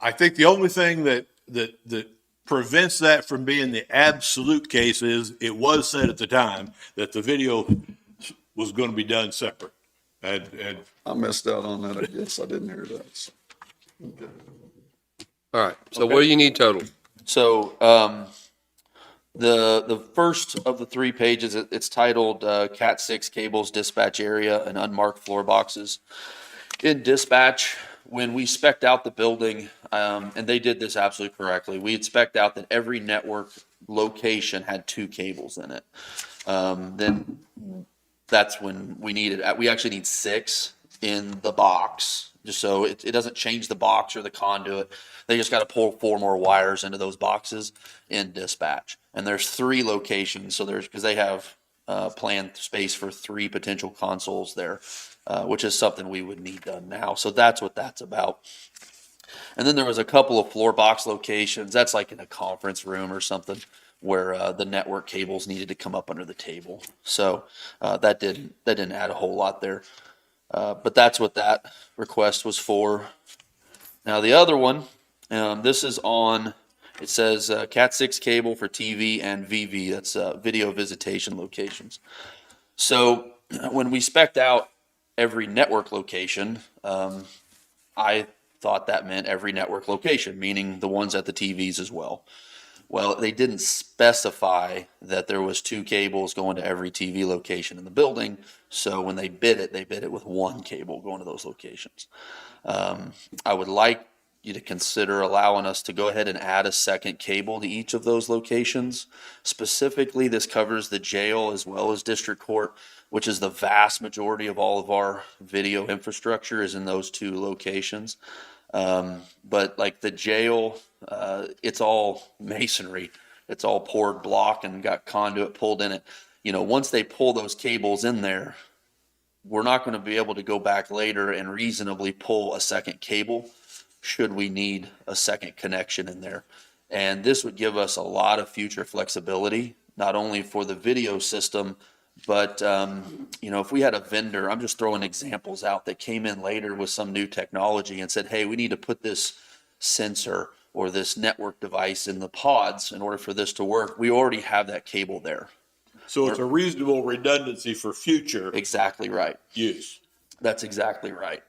I think the only thing that prevents that from being the absolute case is it was said at the time that the video was going to be done separate. And I missed out on that. I guess I didn't hear that. So. all right. So what do you need total? So the first of the 3 pages, it's titled Cat 6 Cables Dispatch Area and Unmarked Floor Boxes. In dispatch, when we spec'd out the building, and they did this absolutely correctly, we had spec'd out that every network location had 2 cables in it. Then that's when we actually need 6 in the box, just so it doesn't change the box or the conduit. They just got to pull 4 more wires into those boxes in dispatch. And there's 3 locations, so because they have planned space for 3 potential consoles there, which is something we would need done now. So that's what that's about. And then there was a couple of floor box locations. That's like in a conference room or something where the network cables needed to come up under the table. So that didn't add a whole lot there. But that's what that request was for. Now the other one, this is on, it says Cat 6 cable for TV and VV. That's video visitation locations. So when we spec'd out every network location, I thought that meant every network location, meaning the ones at the TVs as well. Well, they didn't specify that there was 2 cables going to every TV location in the building. So when they bid it with 1 cable going to those locations. I would like you to consider allowing us to go ahead and add a second cable to each of those locations. Specifically, this covers the jail as well as district court, which is the vast majority of all of our video infrastructure is in those 2 locations. But like the jail, it's all masonry. It's all poured block and got conduit pulled in it. Once they pull those cables in there, we're not going to be able to go back later and reasonably pull a second cable should we need a second connection in there. And this would give us a lot of future flexibility, not only for the video system, but, you know, if we had a vendor, I'm just throwing examples out, that came in later with some new technology and said, hey, we need to put this sensor or this network device in the pods in order for this to work, we already have that cable there. So it's a reasonable redundancy for future Exactly right. use. That's exactly right.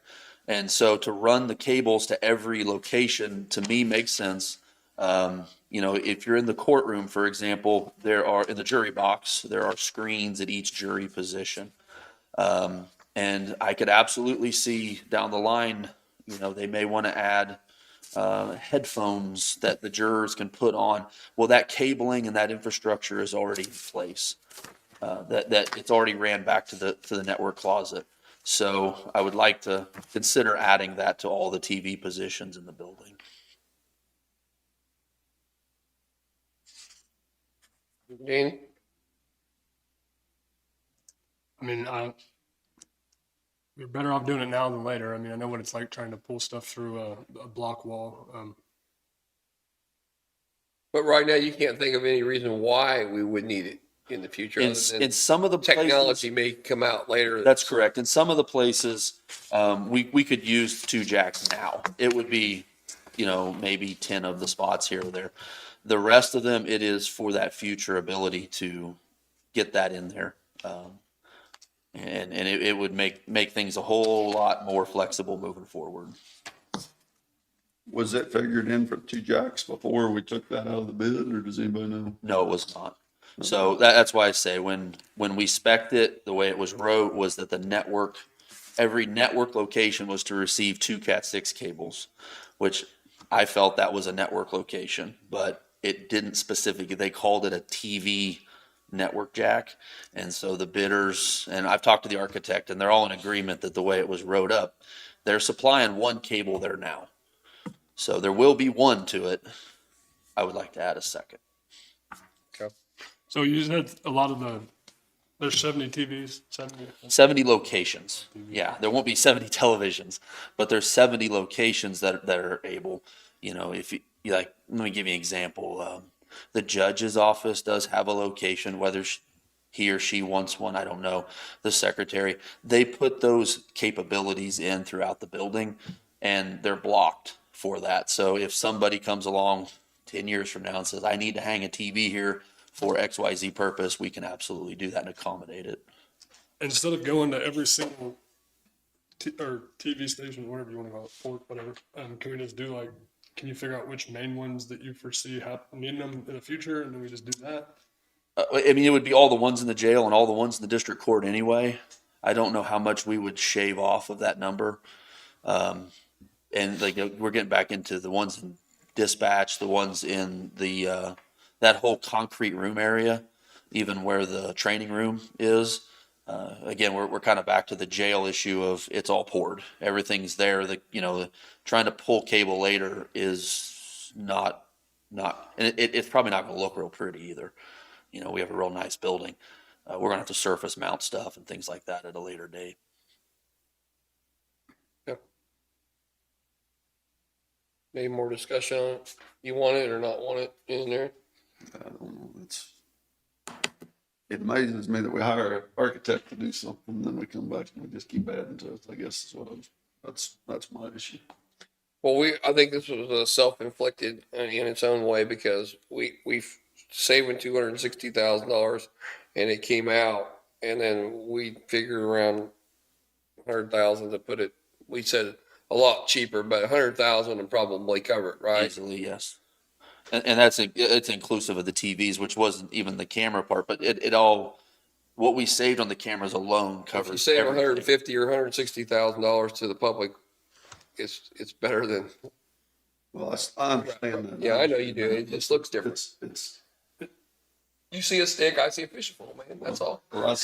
And so to run the cables to every location, to me, makes sense. You know, if you're in the courtroom, for example, there are, in the jury box, there are screens at each jury position. And I could absolutely see down the line, you know, they may want to add headphones that the jurors can put on. Well, that cabling and that infrastructure is already in place. That it's already ran back to the network closet. So I would like to consider adding that to all the TV positions in the building. Danny? I mean, you're better off doing it now than later. I mean, I know what it's like trying to pull stuff through a block wall. But right now, you can't think of any reason why we would need it in the future. In, other than in some of the technology places, may come out later. that's correct. In some of the places, we could use 2 jacks now. It would be, you know, maybe 10 of the spots here or there. The rest of them, it is for that future ability to get that in there. And it would make things a whole lot more flexible moving forward. Was that figured in for 2 jacks before we took that out of the bid, or does anybody know? No, it was not. So that's why I say when we spec'd it, the way it was wrote was that every network location was to receive 2 Cat6 cables, which I felt that was a network location, but it didn't specifically, they called it a TV network jack. And so the bidders, and I've talked to the architect, and they're all in agreement that the way it was wrote up, they're supplying 1 cable there now. So there will be 1 to it. I would like to add a second. So you said a lot of there's 70 TVs, 70 locations. Yeah, there won't be 70 televisions, but there's 70 locations that are able, you know, if you like, let me give you an example. The judge's office does have a location, whether he or she wants one, I don't know. The secretary, they put those capabilities in throughout the building, and they're blocked for that. So if somebody comes along 10 years from now and says, I need to hang a TV here for XYZ purpose, we can absolutely do that and accommodate it. Instead of going to every single TV station, whatever you want to call it, port, whatever, can we just do like, can you figure out which main ones that you foresee needing them in the future, and then we just do that? I mean, it would be all the ones in the jail and all the ones in the district court anyway. I don't know how much we would shave off of that number. And like we're getting back into the ones in dispatch, the ones in the that whole concrete room area, even where the training room is. Again, we're kind of back to the jail issue of it's all poured, everything's there. Trying to pull cable later is not, and it's probably not going to look real pretty either. You know, we have a real nice building. We're going to have to surface mount stuff and things like that at a later date. Any more discussion on it? You want it or not want it in there? I don't know. It amazes me that we hire an architect to do something, and then we come back and we just keep adding to it. I guess is that's my issue. Well, I think this was self-inflicted in its own way, because we've saving $260,000, and it came out, and then we figured around 100,000 to put it. We said a lot cheaper, but 100,000 would probably cover it, right? Easily, yes. And it's inclusive of the TVs, which wasn't even the camera part, but it all, what we saved on the cameras alone covers If you save everything. $150,000 or $160,000 to the public, it's better than. Well, I understand that. Yeah, I know you do. It just looks different. You see a stick, I see a fishing pole, man. That's all. Well, I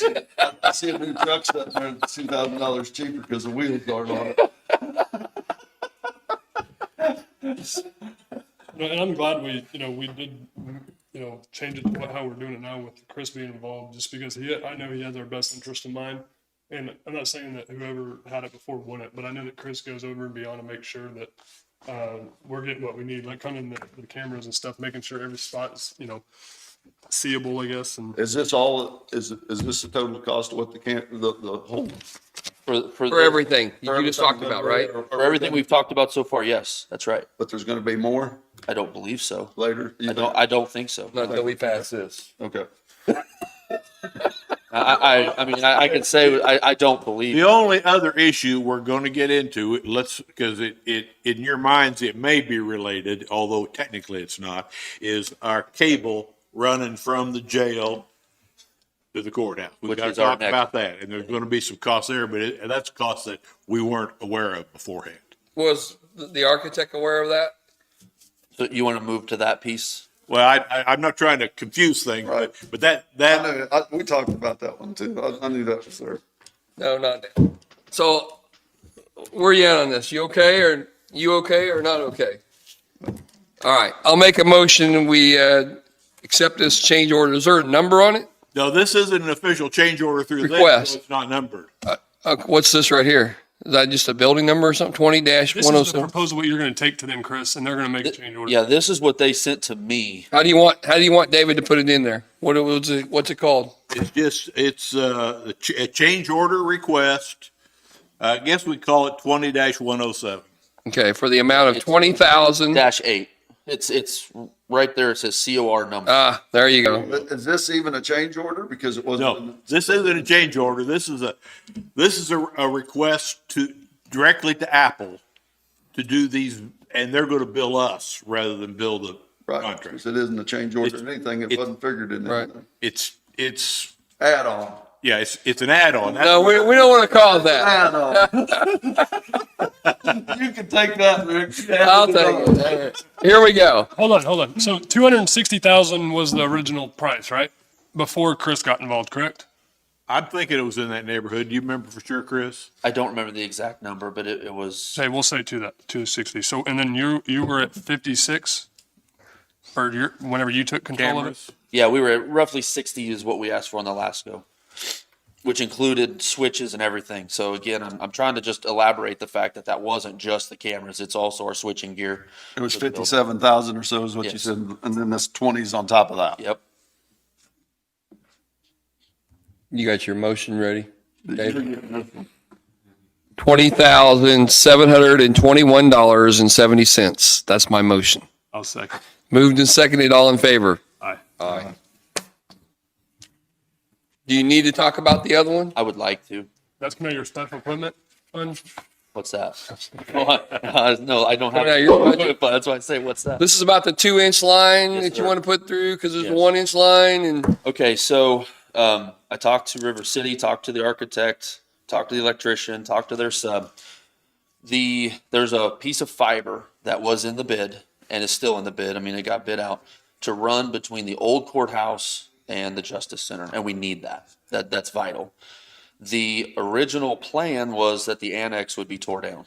see a new truck sitting there that's $2,000 cheaper because the wheels aren't on it. And I'm glad we did, change it to how we're doing it now with Chris being involved, just because I know he has our best interest in mind. And I'm not saying that whoever had it before won it, but I know that Chris goes over and beyond to make sure that we're getting what we need, like coming the cameras and stuff, making sure every spot is, seeable, I guess, and. Is this all, is this the total cost of what the whole? For everything you just talked about, right? For everything we've talked about so far, yes, that's right. But there's gonna be more I don't believe so. later? You think? I don't think so. Not until we pass this. Okay. I mean, I can say, I don't believe. The only other issue we're going to get into, because it, in your minds, it may be related, although technically it's not, is our cable running from the jail to the courthouse. We've Which got to is our talk about that, and there's going to be some costs there, but that's costs that we weren't aware of beforehand. Was the architect aware of that? So you want to move to that piece? Well, I'm not trying to confuse things, Right. but that, I know, we talked about that one too. I knew that was there. No, not that. So where you at on this? You okay or not okay? All right, I'll make a motion. We accept this change order. Is there a number on it? no, this isn't an official change order through this, Request. so it's not numbered. What's this right here? Is that just a building number or something? 20-107? This is the proposal what you're going to take to them, Chris, and they're going to make a change order. Yeah, this is what they sent to me. How do you want David to put it in there? What's it called? It's a change order request. I guess we call it 20-107. Okay, for the amount of 20,000. -8. It's right there. It says COR number. Ah, there you go. But is this even a change order? Because it wasn't. No, this isn't a change order. This is a request directly to Apple to do these, and they're going to bill us rather than bill the Right, contract. because it isn't a change order or anything. It wasn't figured in there. Right. It's Add on. yeah, it's an add-on. No, we don't want to call it that. Add on. You can take that, Rick. I'll take it. Here we go. Hold on. So 260,000 was the original price, right? Before Chris got involved, correct? I'm thinking it was in that neighborhood. Do you remember for sure, Chris? I don't remember the exact number, but it was. Say, we'll say 260. So, and then you were at 56, or whenever you took control of it? Cameras. Yeah, we were at roughly 60 is what we asked for on the last go, which included switches and everything. So again, I'm trying to just elaborate the fact that wasn't just the cameras. It's also our switching gear. It was 57,000 or so is what you Yes. said, and then this 20's on top of that. Yep. You got your motion ready? David? $20,721.70. That's my motion. I'll second. Moved and seconded. All in favor? Aye. Aye. Do you need to talk about the other one? I would like to. That's kind of your special equipment fund? What's that? No, I don't have. Oh, yeah, you're- But that's why I say, what's that? This is about the 2-inch line Yes, that you sir. want to put through because there's a Yes. 1-inch line and Okay, so I talked to River City, talked to the architect, talked to the electrician, talked to their sub. There's a piece of fiber that was in the bid and is still in the bid. I mean, it got bid out to run between the old courthouse and the Justice Center, and we need that. That's vital. The original plan was that the annex would be tore down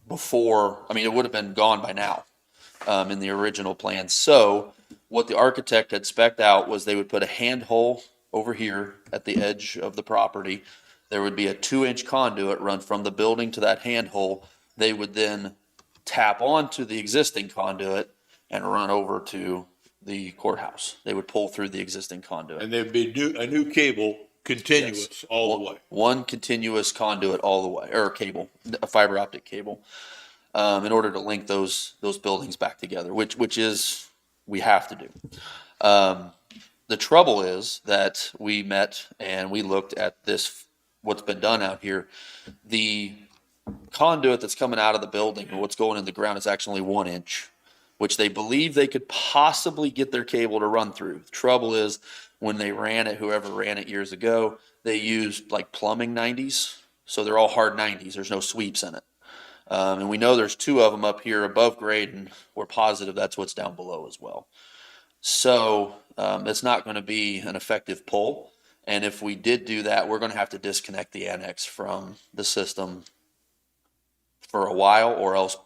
before. I mean, it would have been gone by now in the original plan. So what the architect had spec'd out was they would put a handhole over here at the edge of the property. There would be a 2-inch conduit run from the building to that handhole. They would then tap onto the existing conduit and run over to the courthouse. They would pull through the existing conduit. And there'd be a new cable continuous Yes. all the way. One continuous conduit all the way, or cable, a fiber optic cable, in order to link those buildings back together, which is we have to do. The trouble is that we met and we looked at this, what's been done out here. The conduit that's coming out of the building and what's going in the ground is actually 1 inch, which they believe they could possibly get their cable to run through. The trouble is when they ran it, whoever ran it years ago, they used like plumbing 90s. So they're all hard 90s. There's no sweeps in it. And we know there's 2 of them up here above grade, and we're positive that's what's down below as well. So it's not going to be an effective pull. And if we did do that, we're going to have to disconnect the annex from the system for a while, or else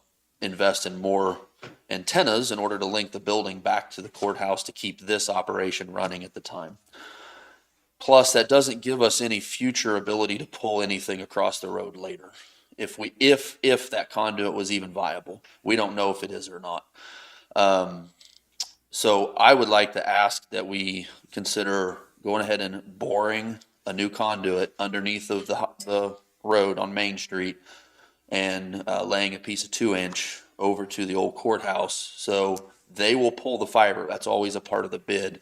invest in more antennas in order to link the building back to the courthouse to keep this operation running at the time. Plus, that doesn't give us any future ability to pull anything across the road later. if that conduit was even viable. We don't know if it is or not. So I would like to ask that we consider going ahead and boring a new conduit underneath of the road on Main Street and laying a piece of 2-inch over to the old courthouse. So they will pull the fiber. That's always a part of the bid.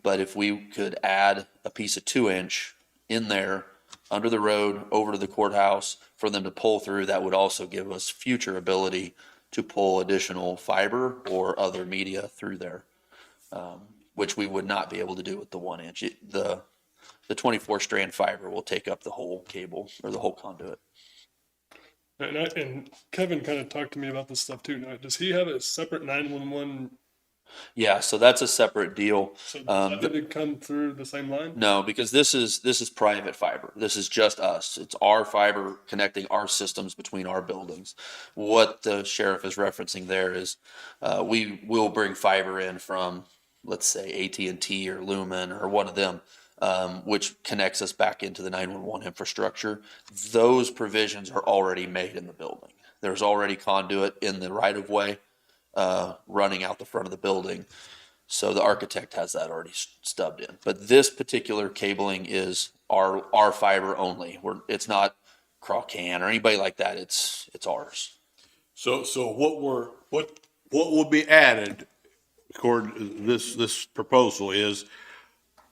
But if we could add a piece of 2-inch in there under the road over to the courthouse for them to pull through, that would also give us future ability to pull additional fiber or other media through there, which we would not be able to do with the 1-inch. The 24 strand fiber will take up the whole cable or the whole conduit. And Kevin kind of talked to me about this stuff too. Now, does he have a separate 911? Yeah, so that's a separate deal. So does that need to come through the same line? No, because this is private fiber. This is just us. It's our fiber connecting our systems between our buildings. What the sheriff is referencing there is we will bring fiber in from, let's say, AT&T or Lumen or one of them, which connects us back into the 911 infrastructure. Those provisions are already made in the building. There's already conduit in the right of way running out the front of the building. So the architect has that already stubbed in. But this particular cabling is our fiber only. It's not Crawcan or anybody like that. It's ours. So what will be added according to this proposal is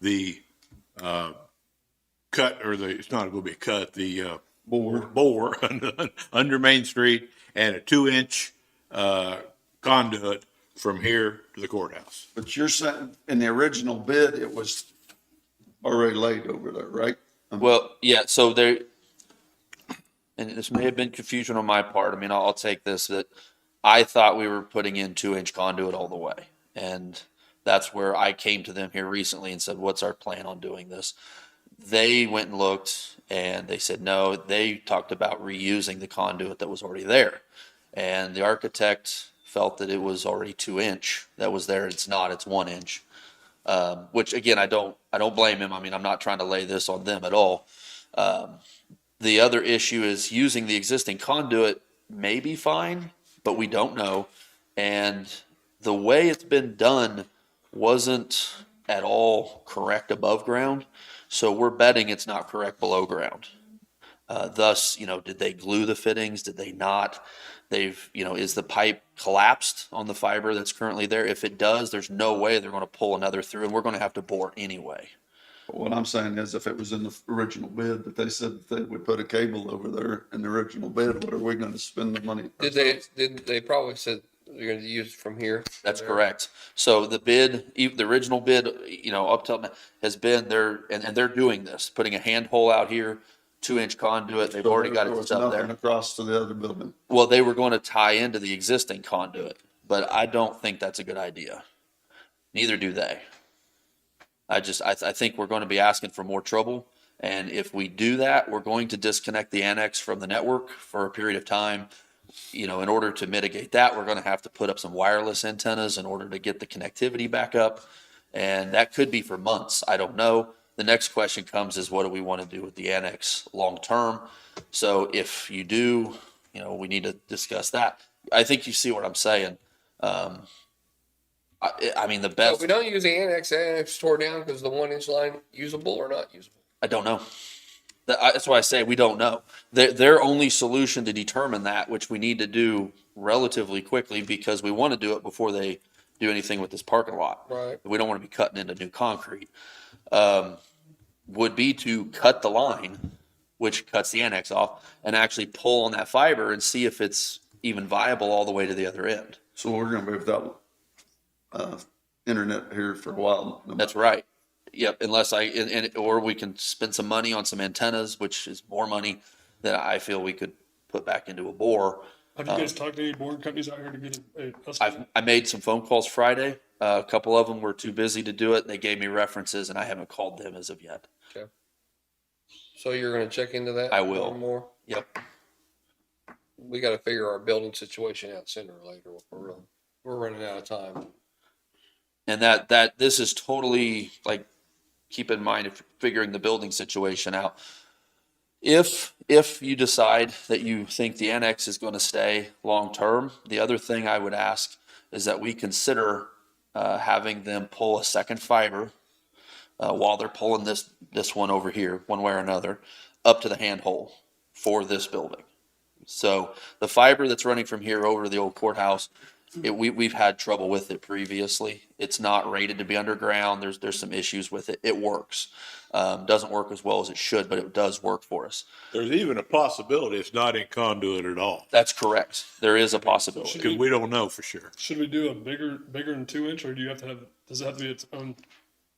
the cut, or it's not going to be a cut, the bore under Main Street, and a 2-inch conduit from here to the courthouse. But you're saying in the original bid, it was already laid over there, right? Well, yeah, so there, and this may have been confusion on my part. I mean, I'll take this, that I thought we were putting in 2-inch conduit all the way. And that's where I came to them here recently and said, what's our plan on doing this? They went and looked and they said, no, they talked about reusing the conduit that was already there. And the architect felt that it was already 2-inch that was there. It's not, it's 1-inch. Which again, I don't blame him. I mean, I'm not trying to lay this on them at all. The other issue is using the existing conduit may be fine, but we don't know. And the way it's been done wasn't at all correct above ground. So we're betting it's not correct below ground. Thus, did they glue the fittings? Did they not? Is the pipe collapsed on the fiber that's currently there? If it does, there's no way they're going to pull another through, and we're going to have to bore anyway. What I'm saying is if it was in the original bid, that they said that they would put a cable over there in the original bid, what are we going to spend the money? Did they probably said they're going to use it from here? That's correct. So the bid, the original bid, up till now has been there, and they're doing this, putting a hand hole out here, 2-inch conduit. They've already got it stuck there. Across to the other building. Well, they were going to tie into the existing conduit, but I don't think that's a good idea. Neither do they. I think we're going to be asking for more trouble. And if we do that, we're going to disconnect the annex from the network for a period of time. In order to mitigate that, we're going to have to put up some wireless antennas in order to get the connectivity back up. And that could be for months. I don't know. The next question comes is, what do we want to do with the annex long term? So if you do, we need to discuss that. I think you see what I'm saying. I mean, the best. So if we don't use the annex tore down because the 1-inch line usable or not usable? I don't know. That's why I say we don't know. Their only solution to determine that, which we need to do relatively quickly because we want to do it before they do anything with this parking lot. Right. We don't want to be cutting into new concrete. Would be to cut the line, which cuts the annex off, and actually pull on that fiber and see if it's even viable all the way to the other end. So we're going to be without internet here for a while. That's right. Yep. Unless or we can spend some money on some antennas, which is more money that I feel we could put back into a bore. Have you guys talked to any board companies out here to get a I made some phone calls Friday. A couple of them were too busy to do it. They gave me references, and I haven't called them as of yet. Okay. So you're going to check into that? I will. More? Yep. We got to figure our building situation out sooner or later. We're running out of time. And that this is totally, like, keep in mind if you're figuring the building situation out. If you decide that you think the annex is going to stay long-term, the other thing I would ask is that we consider having them pull a second fiber while they're pulling this one over here, one way or another, up to the handhole for this building. So the fiber that's running from here over to the old courthouse, we've had trouble with it previously. It's not rated to be underground. There's some issues with it. It works. Doesn't work as well as it should, but it does work for us. There's even a possibility it's not in conduit at all, That's correct. There is a possibility. because we don't know for sure. Should we do a bigger than 2 inch, or do you have to have? Does it have to be its own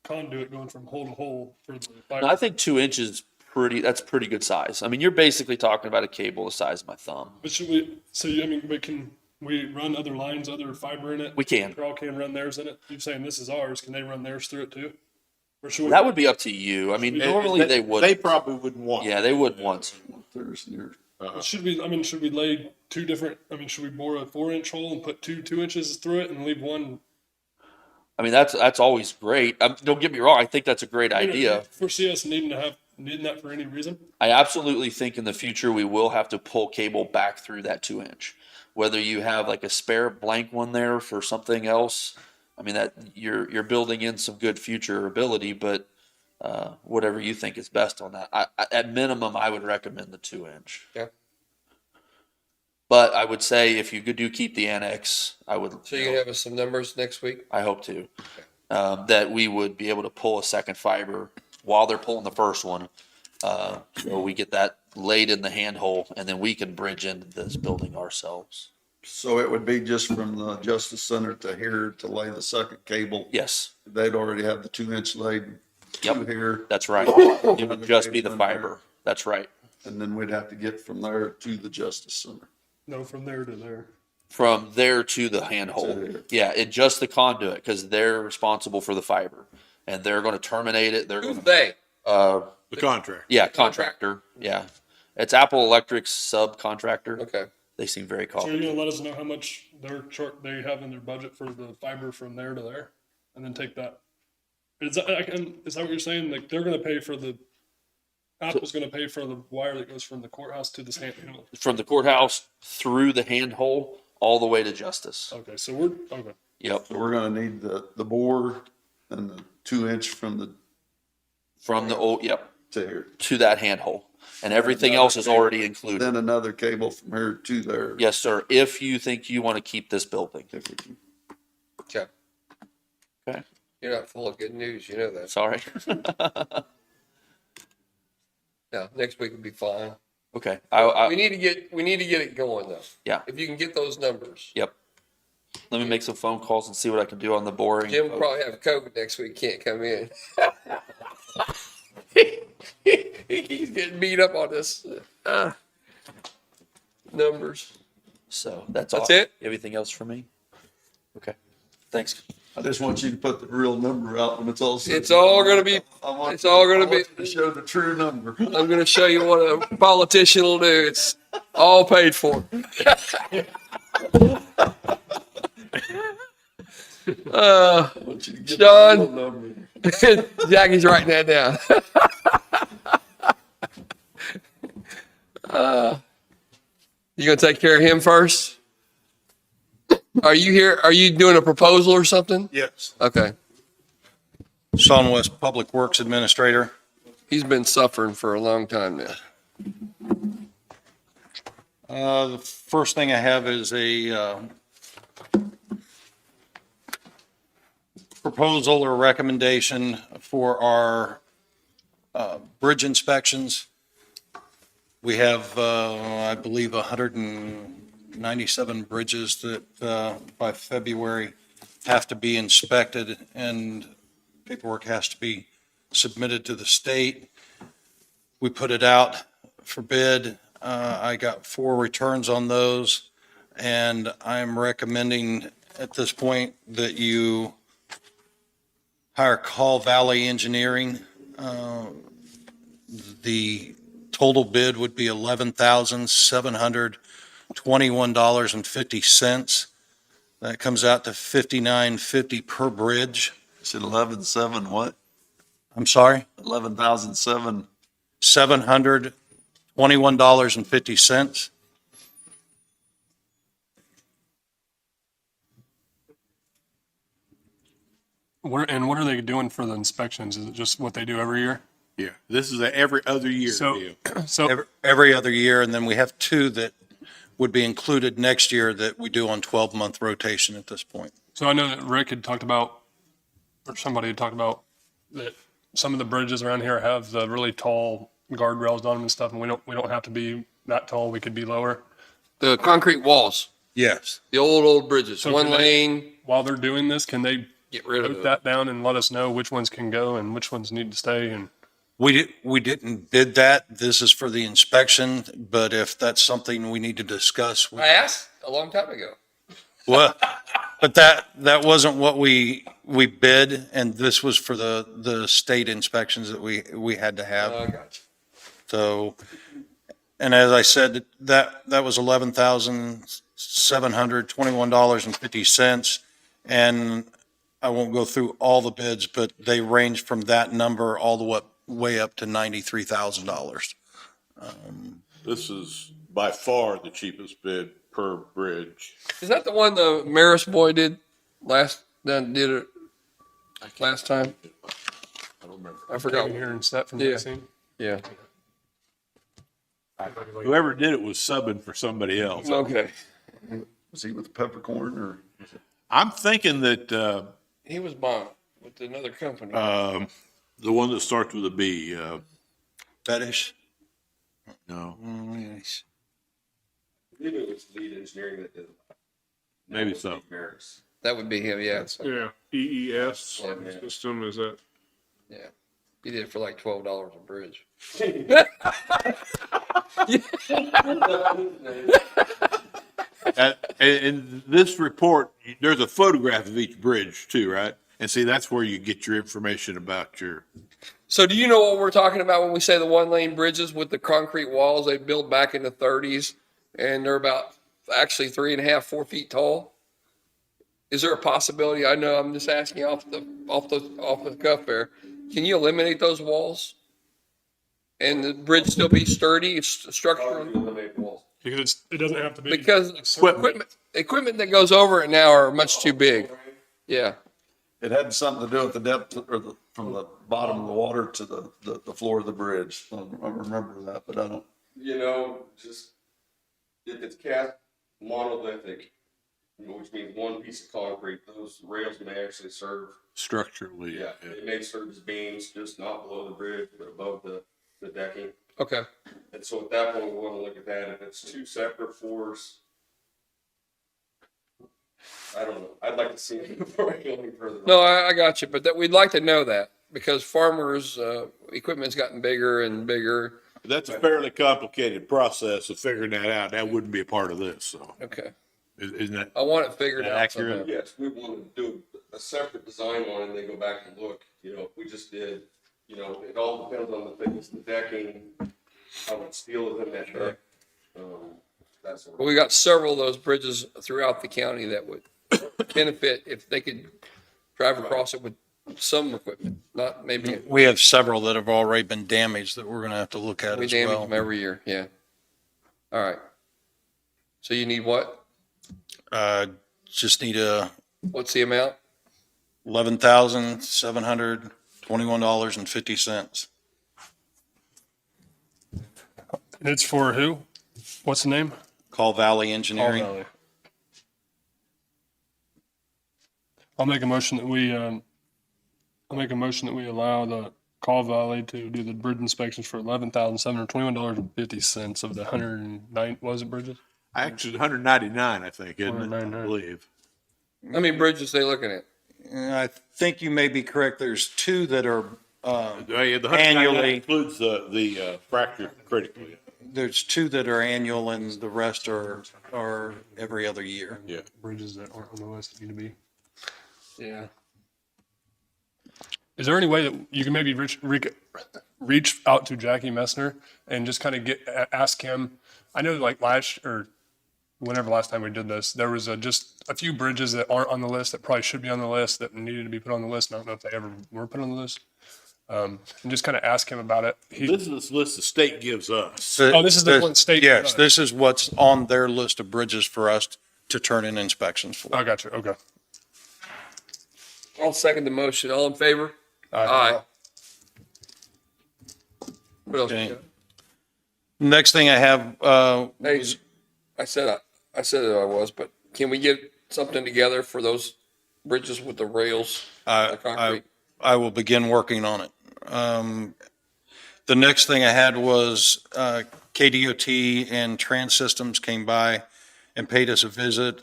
conduit going from hole to hole for the fiber? No, I think 2 inches that's pretty good size. I mean, you're basically talking about a cable the size of my thumb. But should we? So I mean, but can we run other lines, other fiber in it? We can. Carl can run theirs in it. You're saying this is ours. Can they run theirs through it too? Or should we? That would be up to you. I mean, normally they would. They probably wouldn't want. Yeah, they wouldn't want to. There's near. Should we? I mean, should we lay two different? I mean, should we bore a 4 inch hole and put 2 inches through it and leave one? I mean, that's always great. Don't get me wrong. I think that's a great You know, idea. foresee us needing that for any reason? I absolutely think in the future we will have to pull cable back through that 2 inch. Whether you have like a spare blank one there for something else, I mean that you're building in some good future ability, but whatever you think is best on that. At minimum, I would recommend the 2 inch. Yeah. But I would say if you do keep the annex, I would. So you can have us some numbers next week? I hope to. That we would be able to pull a second fiber while they're pulling the first one. So we get that laid in the handhole, and then we can bridge into this building ourselves. So it would be just from the Justice Center to here to lay the second cable. Yes, They'd already have the 2 inch laid to Yep. here, that's right. It would just be the fiber. That's right. and then we'd have to get from there to the Justice Center. No, from there to there. From there to the handhole. Yeah, it just the conduit because they're responsible for the fiber, and they're going to terminate it. They're Who's going to, they? The contract. yeah, contractor. Yeah, it's Apple Electric's subcontractor. Okay. They seem very So you're cooperative. gonna let us know how much they have in their budget for the fiber from there to there, and then take that. Is that what you're saying? Like they're gonna pay for the Apple's gonna pay for the wire that goes from the courthouse to the stand. From the courthouse through the handhole all the way to Justice. Okay, so we're okay. Yep. So we're gonna need the bore and the 2 inch from the From the old, yep, to here. to that handhole. And everything else is already included. Then another cable from here to there. Yes, sir. If you think you want to keep this building. If we can. Okay. Okay. You're not full of good news, you know that. Sorry. No, next week will be fine. Okay. We need to get it going though. Yeah. If you can get those numbers. Yep. Let me make some phone calls and see what I can do on the boring. Jim will probably have COVID next week, can't come in. He's getting beat up on this numbers. So that's all. That's it? Everything else for me? Okay. Thanks. I just want you to put the real number out when it's all said. It's all gonna be, it's all gonna be, To show the true number. I'm gonna show you what a politician will do. It's all paid for. I want you to get Sean. the real number. Jackie's writing that down. You gonna take care of him first? Are you here? Are you doing a proposal or something? Yes. Okay. Sean West, Public Works Administrator. He's been suffering for a long time now. The first thing I have is a proposal or recommendation for our bridge inspections. We have, I believe, 197 bridges that by February have to be inspected, and paperwork has to be submitted to the state. We put it out for bid. I got 4 returns on those, and I'm recommending at this point that you hire Call Valley Engineering. The total bid would be $11,721.50. That comes out to $59.50 per bridge. Is it 11,700 what? I'm sorry? 11,700. $721.50 $21.50. What are they doing for the inspections? Is it just what they do every year? Yeah, this is a every other year So, deal. so Every other year, and then we have two that would be included next year that we do on 12-month rotation at this point. So I know that Rick had talked about, or somebody had talked about, that some of the bridges around here have the really tall guardrails on them and stuff, and we don't have to be that tall. We could be lower. The concrete walls, Yes. the old bridges, So one can they- lane, While they're doing this, can they get rid of note it. that down and let us know which ones can go and which ones need to stay? And We didn't bid that. This is for the inspection, but if that's something we need to discuss, I asked a long time ago. well, but that wasn't what we bid, and this was for the state inspections that we had to have. I got you. So, and as I said, that was $11,721.50. And I won't go through all the bids, but they range from that number all the way up to $93,000. This is by far the cheapest bid per bridge. Is that the one the Maris boy did last time? I don't remember. I forgot. came here and set from Yeah. the scene. Yeah. Whoever did it was subbing for somebody else. Okay. Was he with Peppercorn or? I'm thinking that He was buying with another company. the one that starts with a B. Fetish? No, Yes. Maybe it was lead engineering that did it. maybe so. Maris. That would be him, yeah. Yeah, EES Yeah. system, is that? Yeah. He did it for like $12 a bridge. In this report, there's a photograph of each bridge too, right? And see, that's where you get your information about your. So do you know what we're talking about when we say the one lane bridges with the concrete walls they built back in the 30s? And they're about actually 3.5, 4 feet tall? Is there a possibility? I know I'm just asking you off the cuff there. Can you eliminate those walls? And the bridge still be sturdy, it's structural? Eliminate walls. Because it doesn't have to be. Because equipment that goes over it now are much too big. Yeah. It had something to do with the depth or from the bottom of the water to the floor of the bridge. I remember that, but I don't. You know, just if it's cast monolithic, which means one piece of concrete, those rails may actually serve. Structurally. Yeah, it may serve as beams, just not below the bridge, but above the decking. Okay. And so at that point, we want to look at that. If it's two separate floors, I don't know. I'd like to see it before I go any further. No, I got you, but we'd like to know that because farmers, equipment's gotten bigger and bigger. That's a fairly complicated process of figuring that out. That wouldn't be a part of this, so. Okay. Isn't that? I want it figured out. Accurate. somehow. Yes, we want to do a separate design one and then go back and look, you know, if we just did, you know, it all depends on the thickness of the decking, how much steel is in that deck. That sort of. Well, we got several of those bridges throughout the county that would benefit if they could drive across it with some equipment, not maybe. We have several that have already been damaged that we're going to have to look at We as damage well. them every year, yeah. All right. So you need what? Just need What's the amount? $11,721.50. And it's for who? What's the name? Call Valley Engineering. Valley. I'll make a motion that we allow the Call Valley to do the bridge inspections for $11,721.50 of the 109, was it bridges? Actually, 199, I think, isn't it? I 199. believe. How many bridges they looking at? I think you may be correct. There's two that are Yeah, the 199 annually. includes the fracture critically. There's two that are annual and the rest are every other year. Yeah. Bridges that aren't on the list that need to be. Yeah. Is there any way that you can maybe reach out to Jackie Messner and just kind of ask him? I know like whenever last time we did this, there was just a few bridges that aren't on the list that probably should be on the list that needed to be put on the list. I don't know if they ever were put on the list. and just kind of ask him about it. This is the list the state gives us. Oh, this is the one state. Yes, this is what's on their list of bridges for us to turn in inspections for. I got you. Okay. I'll second the motion. All in favor? Aye. What else? Okay. you got? Next thing I have, Hey, was, I said that I was, but can we get something together for those bridges with the rails, the concrete? I will begin working on it. The next thing I had was, KDOT and Trans Systems came by and paid us a visit,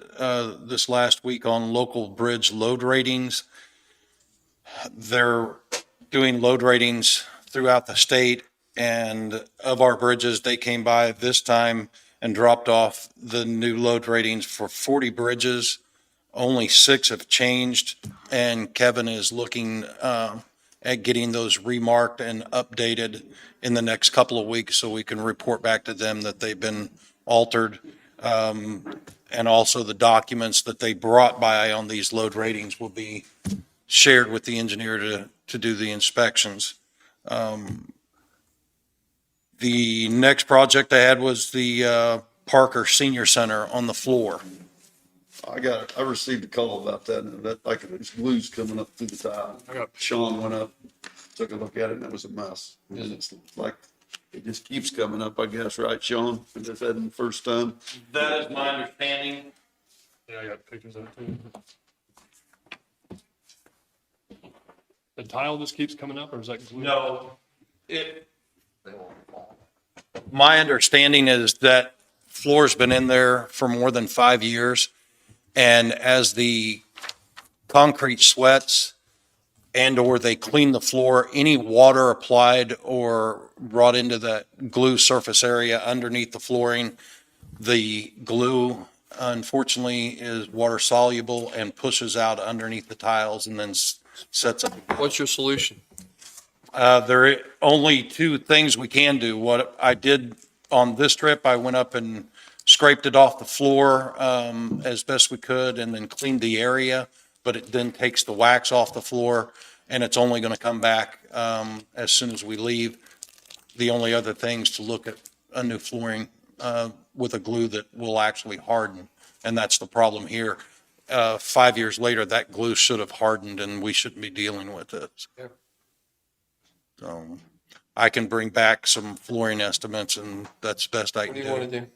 this last week on local bridge load ratings. They're doing load ratings throughout the state, and of our bridges, they came by this time and dropped off the new load ratings for 40 bridges. Only 6 have changed, and Kevin is looking at getting those remarked and updated in the next couple of weeks so we can report back to them that they've been altered. And also the documents that they brought by on these load ratings will be shared with the engineer to do the inspections. The next project I had was the Parker Senior Center on the floor. I received a call about that, and that, like, there's glues coming up through the tile. Sean went up, took a look at it, and it was a mess. And it's like, it just keeps coming up, I guess, right, Sean? It just hadn't the first time. That is my understanding. Yeah, I got pictures of it too. The tile just keeps coming up, or is that glue? No, my understanding is that floor's been in there for more than 5 years. And as the concrete sweats and/or they clean the floor, any water applied or brought into that glue surface area underneath the flooring, the glue unfortunately is water soluble and pushes out underneath the tiles and then sets up. What's your solution? There are only 2 things we can do. What I did on this trip, I went up and scraped it off the floor as best we could and then cleaned the area, but it then takes the wax off the floor and it's only going to come back as soon as we leave. The only other things to look at a new flooring with a glue that will actually harden, and that's the problem here. 5 years later, that glue should have hardened and we shouldn't be dealing with it. Yeah. So I can bring back some flooring estimates and that's the best I What can do you want to do?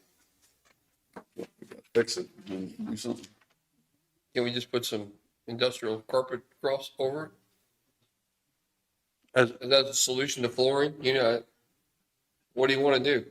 Fix it and do something. Can we just put some industrial carpet across over As- it? Is that the solution to flooring? You know, what do you want to do?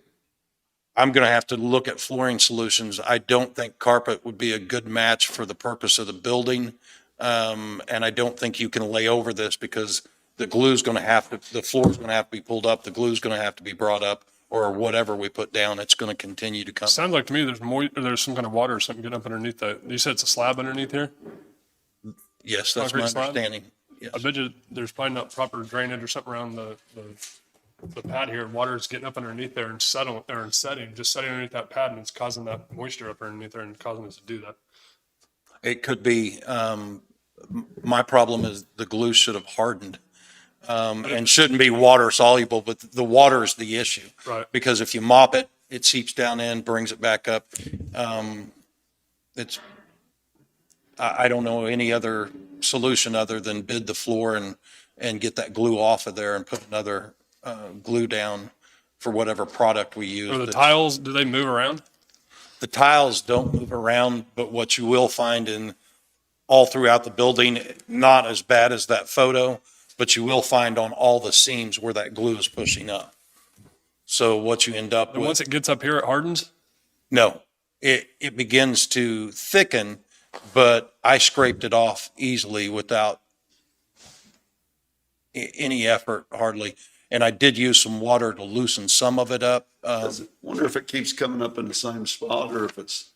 I'm going to have to look at flooring solutions. I don't think carpet would be a good match for the purpose of the building. And I don't think you can lay over this because the glue's going to have to, the floor's going to have to be pulled up, the glue's going to have to be brought up, or whatever we put down, it's going to continue to come. Sounds like to me there's some kind of water or something getting up underneath that. You said it's a slab underneath here? Yes, that's my Concrete slab? understanding. Yes. I bet you there's probably not proper drainage or something around the pad here. Water is getting up underneath there and setting underneath that pad, and it's causing that moisture up underneath there and causing us to do that. It could be. My problem is the glue should have hardened. And shouldn't be water soluble, but the water is the issue. Right. Because if you mop it, it seeps down in, brings it back up. I don't know any other solution other than bid the floor and get that glue off of there and put another glue down for whatever product we use. Or the tiles, do they move around? The tiles don't move around, but what you will find in all throughout the building, not as bad as that photo, but you will find on all the seams where that glue is pushing up. So what you end up And with. once it gets up here, it hardens? No, it begins to thicken, but I scraped it off easily without any effort hardly. And I did use some water to loosen some of it up. Wonder if it keeps coming up in the same spot or if it's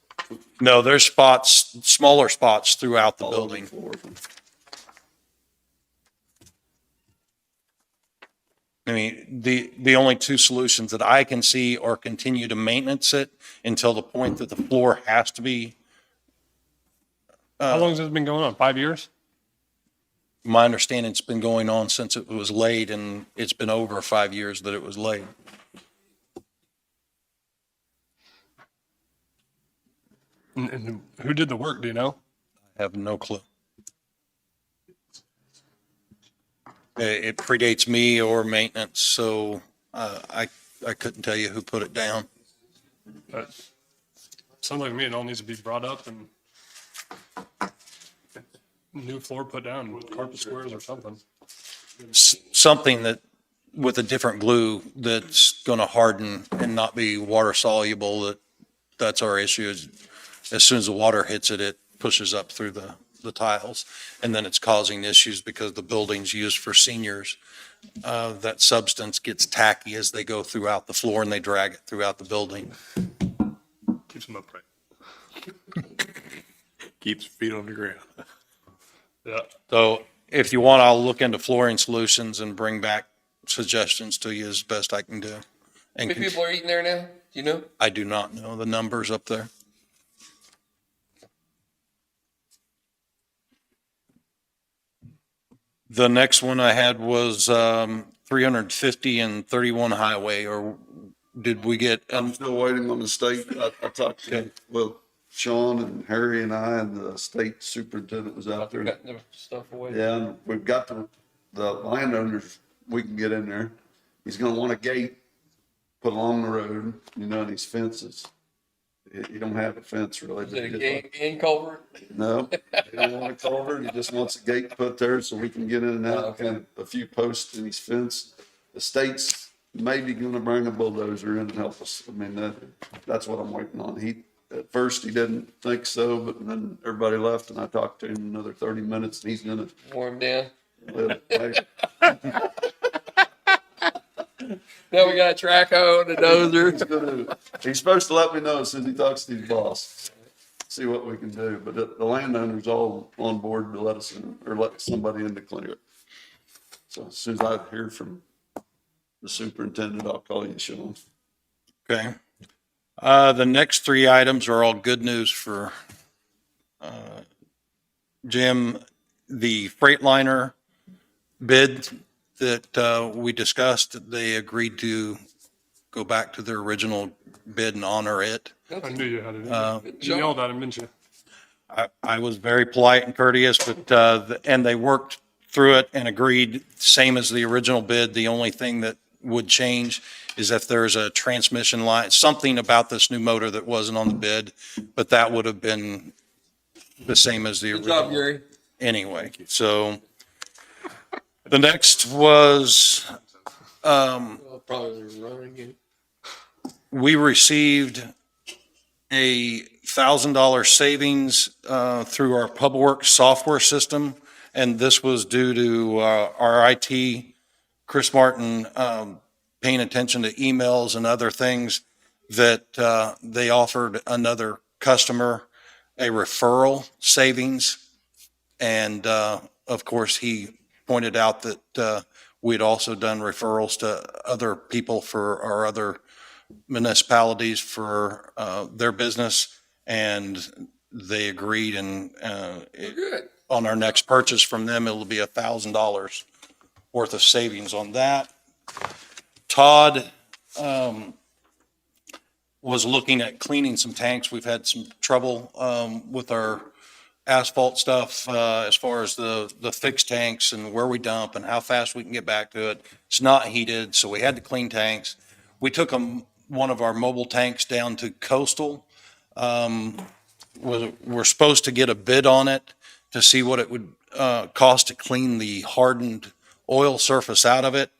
No, there's spots, smaller spots throughout the all over the building. floor. I mean, the only 2 solutions that I can see are continue to maintenance it until the point that the floor has to be. How long has this been going on? 5 years? My understanding, it's been going on since it was laid, and it's been over 5 years that it was laid. And who did the work? Do you know? I have no clue. It predates me or maintenance, so I couldn't tell you who put it down. But sounds like to me it all needs to be brought up and new floor put down, carpet squares or something. Something that, with a different glue that's going to harden and not be water soluble, that's our issue. Is as soon as the water hits it, it pushes up through the tiles, and then it's causing issues because the building's used for seniors. That substance gets tacky as they go throughout the floor and they drag it throughout the building. Keeps them upright. Keeps feet on the ground. Yeah. So if you want, I'll look into flooring solutions and bring back suggestions to you as best I can do. How And many people are eating there now? Do you know? I do not know the numbers up there. The next one I had was 350 and 31 highway, or did we get? I'm still waiting on the state. I talked to, well, Sean and Harry and I, and the state superintendent was out there. Got the stuff away. Yeah, and we've got the landowners, we can get in there. He's gonna want a gate put along the road, and these fences. You don't have a fence really. Is it a game culvert? No, he don't want a culvert. He just wants a gate put there so we can get in and out, and a few posts in his fence. The state's maybe gonna bring a bulldozer in and help us. I mean, that's what I'm waiting on. At first he didn't think so, but then everybody left and I talked to him another 30 minutes and he's gonna. Warm down. Hey, Now we got a track hoe and a dozer. he's supposed to let me know as soon as he talks to his boss. See what we can do, but the landowner's all on board to let us in, or let somebody in to clear it. So as soon as I hear from the superintendent, I'll call you, Sean. Okay. The next three items are all good news for Jim. The Freightliner bid that we discussed, they agreed to go back to their original bid and honor it. I knew you had it. You yelled at him, didn't you? I was very polite and courteous, but and they worked through it and agreed, same as the original bid. The only thing that would change is if there's a transmission line, something about this new motor that wasn't on the bid, but that would have been the same as the Good original. job, Gary. Anyway, so the next was, Probably run again. we received a $1,000 savings through our PubWorks software system, and this was due to our IT, Chris Martin, paying attention to emails and other things that they offered another customer a referral savings. And of course, he pointed out that we'd also done referrals to other people for our other municipalities for their business, and they agreed, and Good. on our next purchase from them, it'll be $1,000 worth of savings on that. Todd was looking at cleaning some tanks. We've had some trouble with our asphalt stuff as far as the fixed tanks and where we dump and how fast we can get back to it. It's not heated, so we had to clean tanks. We took one of our mobile tanks down to Coastal. We're supposed to get a bid on it to see what it would cost to clean the hardened oil surface out of it.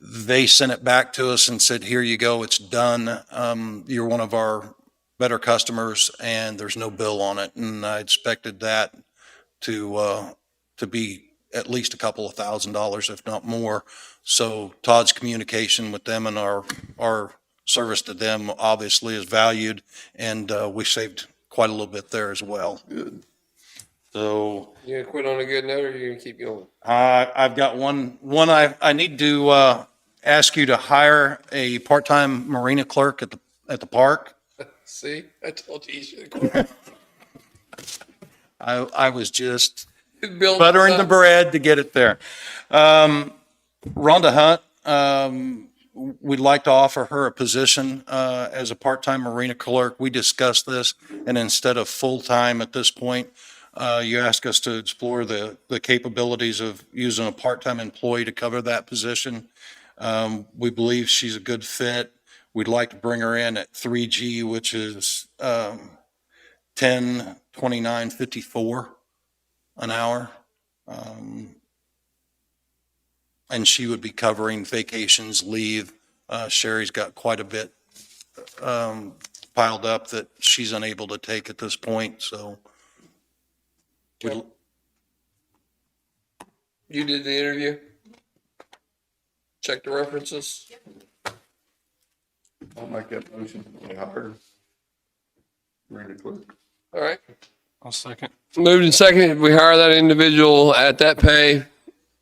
They sent it back to us and said, here you go, it's done. You're one of our better customers, and there's no bill on it. And I expected that to be at least a couple of $1,000s, if not more. So Todd's communication with them and our service to them obviously is valued, and we saved quite a little bit there as well. Good. So You gonna quit on a good note, or you gonna keep going? I've got one I need to ask you to hire a part-time marina clerk at the park. See, I told you you should have quit. I was just Bill, buttering the bread to get it there. Rhonda Hunt, we'd like to offer her a position as a part-time marina clerk. We discussed this, and instead of full-time at this point, you asked us to explore the capabilities of using a part-time employee to cover that position. We believe she's a good fit. We'd like to bring her in at 3G, which is 10/29/54 an hour. And she would be covering vacations, leave. Sherry's got quite a bit piled up that she's unable to take at this point, so. you did the interview? Check the references? I'll make that motion. I heard. Ready to clerk. All right. I'll second. Moved and seconded, we hire that individual at that pay.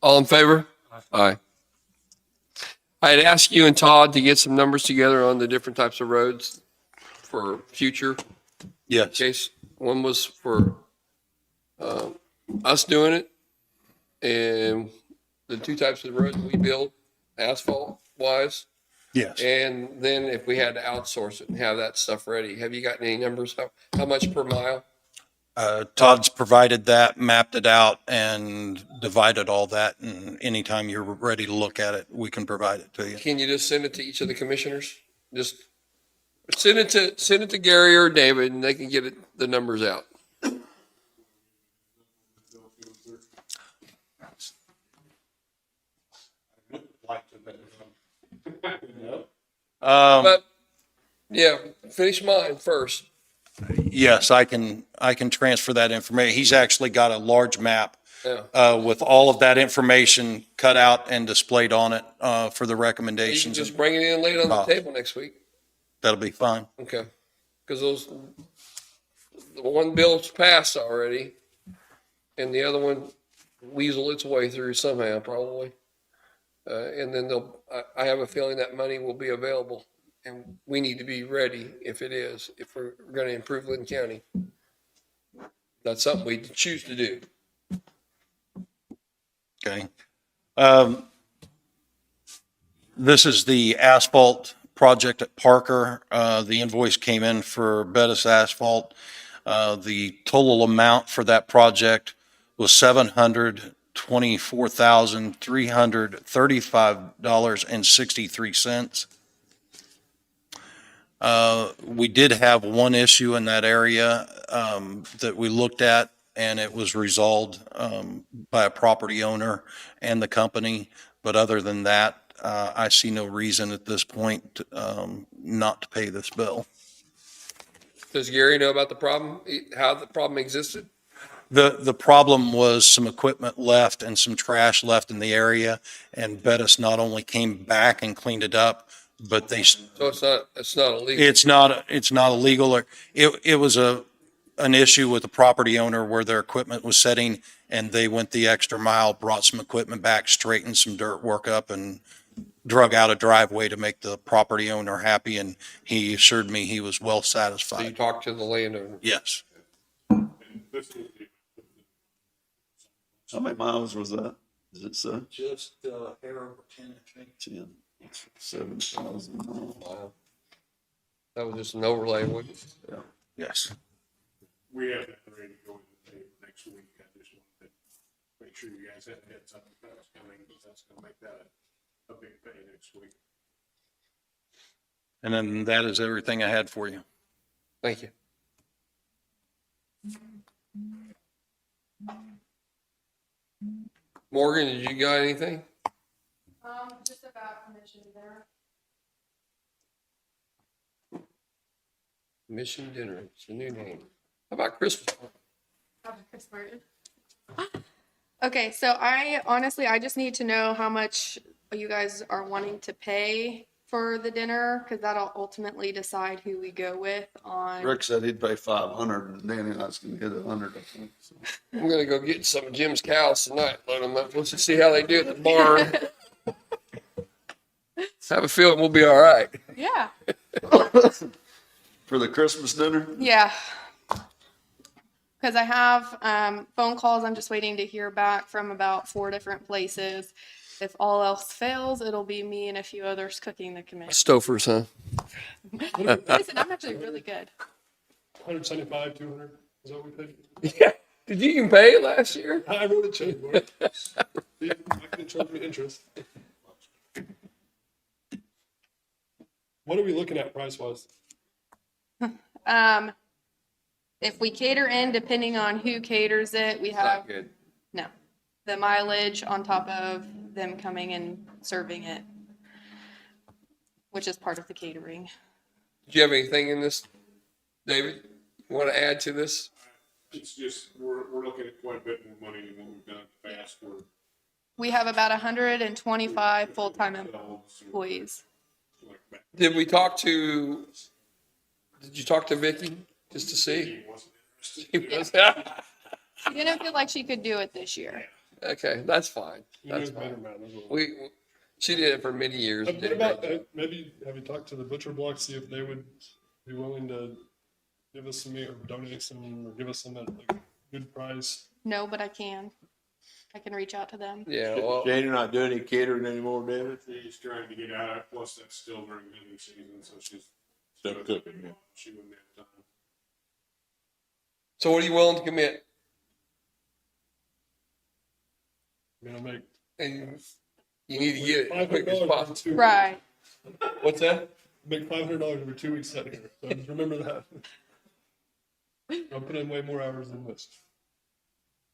All in favor? Aye. I had asked you and Todd to get some numbers together on the different types of roads for future Yes. case. One was for us doing it, and the two types of roads we build, asphalt wise. Yes. And then if we had to outsource it and have that stuff ready, have you got any numbers? How much per mile? Todd's provided that, mapped it out, and divided all that, and anytime you're ready to look at it, we can provide it to you. Can you just send it to each of the commissioners? Just send it to Gary or David, and they can get the numbers out. But yeah, finish mine first. Yes, I can transfer that information. He's actually got a large map Yeah. with all of that information cut out and displayed on it for the You can recommendations. just bring it in and lay it on the Oh. table next week. That'll be fine. Okay. Because the one bill's passed already, and the other one weasel its way through somehow, probably. And then I have a feeling that money will be available, and we need to be ready if we're going to improve Linn County. That's something we choose to do. Okay. This is the asphalt project at Parker. The invoice came in for Bettis Asphalt. The total amount for that project was $724,335.63. We did have one issue in that area that we looked at, and it was resolved by a property owner and the company. But other than that, I see no reason at this point not to pay this bill. Does Gary know about the problem, how the problem existed? The problem was some equipment left and some trash left in the area, and Bettis not only came back and cleaned it up, but they. So it's not illegal. It's not illegal, or it was an issue with the property owner where their equipment was sitting, and they went the extra mile, brought some equipment back, straightened some dirt work up, and drug out a driveway to make the property owner happy, and he assured me he was well So you satisfied. talked to the landowner. Yes. How many miles was that? Does it say? Just hair over 10, I think. 10. 7,000 miles. Wow. That was just an overlay, wouldn't it? Yes. We have that ready to go into the table next week. I just wanted to make sure you guys had a heads up that was coming, because that's gonna make that a big pay next week. And then that is everything I had for you. Thank you. Morgan, did you got anything? Just about commission there. Mission Dinner, it's a new name. How about Christmas? Chris Martin. Okay, so I just need to know how much you guys are wanting to pay for the dinner, because that'll ultimately decide who we go with on. Rick said he'd pay 500, and Danny and I was gonna get 100, I think. So. I'm gonna go get some of Jim's cows tonight, load them up. Let's just see how they do at the barn. Have a feeling we'll be all right. Yeah. For the Christmas dinner? Yeah. because I have phone calls. I'm just waiting to hear back from about 4 different places. If all else fails, it'll be me and a few others cooking the commission. Stofers, huh? Listen, I'm actually really good. 175, 200, is that what we paid? Yeah. Did you even pay it last year? I wrote a check for it. See, I can charge me interest. What are we looking at price wise? If we cater in, depending on who caters it, we have Not good. no, the mileage on top of them coming and serving it, which is part of the catering. Do you have anything in this, David? You want to add to this? It's just, we're looking at quite a bit more money than what we've done in the past. We're We have about 125 full-time employees. like back. Did you talk to Vicky just to see? She was- She didn't feel like she could do it this year. Okay, that's fine. You know, That's better, fine. man. That's what- She did it for many years. and What did a great about, job. maybe have you talked to the butcher block, see if they would be willing to give us some meat or donate some or give us some at like a good price? No, but I can reach out to them. Yeah, well, Shane, you're not doing any catering anymore, David? She's trying to get out, plus that's still during hunting season, so she's, Still cooking, yeah. she wouldn't have time. so what are you willing to commit? I'm gonna make And you need to get it as quick as $500 possible. for 2 Right. What's that? Make $500 over 2 weeks set here. So just remember that. I'll put in way more hours than this.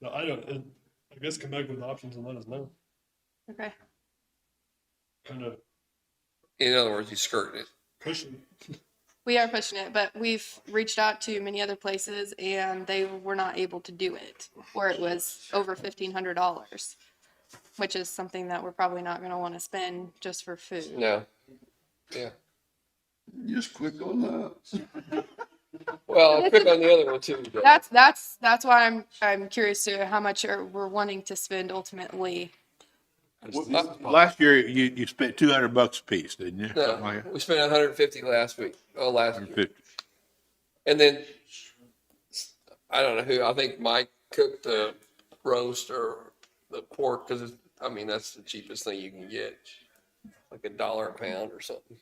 No, I don't. I guess come back with options and let us know. Okay. Kind of In other words, you skirting it. pushing. We are pushing it, but we've reached out to many other places and they were not able to do it, or it was over $1,500, which is something that we're probably not going to want to spend just for food. No. Yeah. Just quick on that. Well, I'll pick on the other one too. but- That's why I'm curious to how much we're wanting to spend ultimately. Last year, you spent $200 a piece, didn't you? Something No, like that? we spent 150 last week. Oh, last year. 150. And then I don't know who. I think Mike cooked the roast or the pork because I mean that's the cheapest thing you can get, like $1 a pound or something.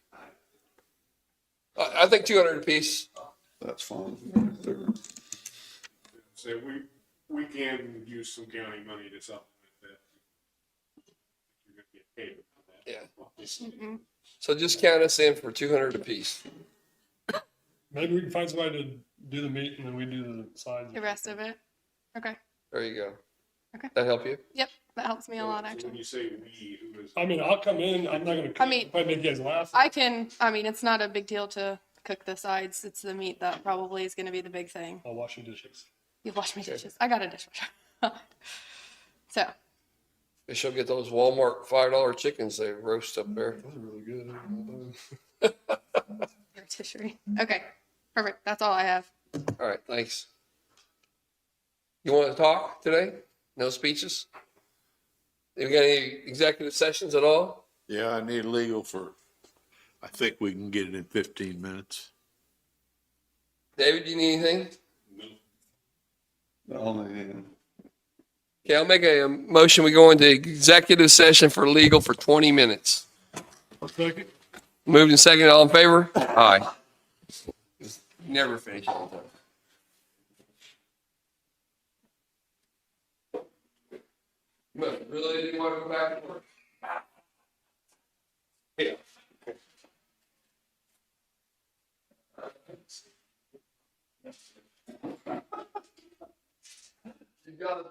I think 200 a piece. That's fine. So we can use some county money to supplement that. You're gonna get paid for that. Yeah. So just count us in for 200 a piece. Maybe we can find somebody to do the meat and then we do the sides. The rest of it. Okay. There you go. Okay. That help you? Yep. That helps me a lot, So when actually. you say we, who is? I mean, I'll come in. I'm not gonna. I mean- if I make you guys laugh. It's not a big deal to cook the sides. It's the meat that probably is going to be the big thing. I'll wash your dishes. You wash my dishes. I got a dishwasher. So, She'll get those Walmart $5 chickens they roast up there. Those are really good. rotisserie. Okay. Perfect. That's all I have. All right, thanks. You want to talk today? No speeches? You got any executive sessions at all? Yeah, I need legal for, I think we can get it in 15 minutes. David, do you need anything? Only, Okay, I'll make a motion. We go into executive session for legal for 20 minutes. Second. Moved and seconded. All in favor? Aye. Never finish on time. But really, didn't want to go back to work? Yeah. You got it.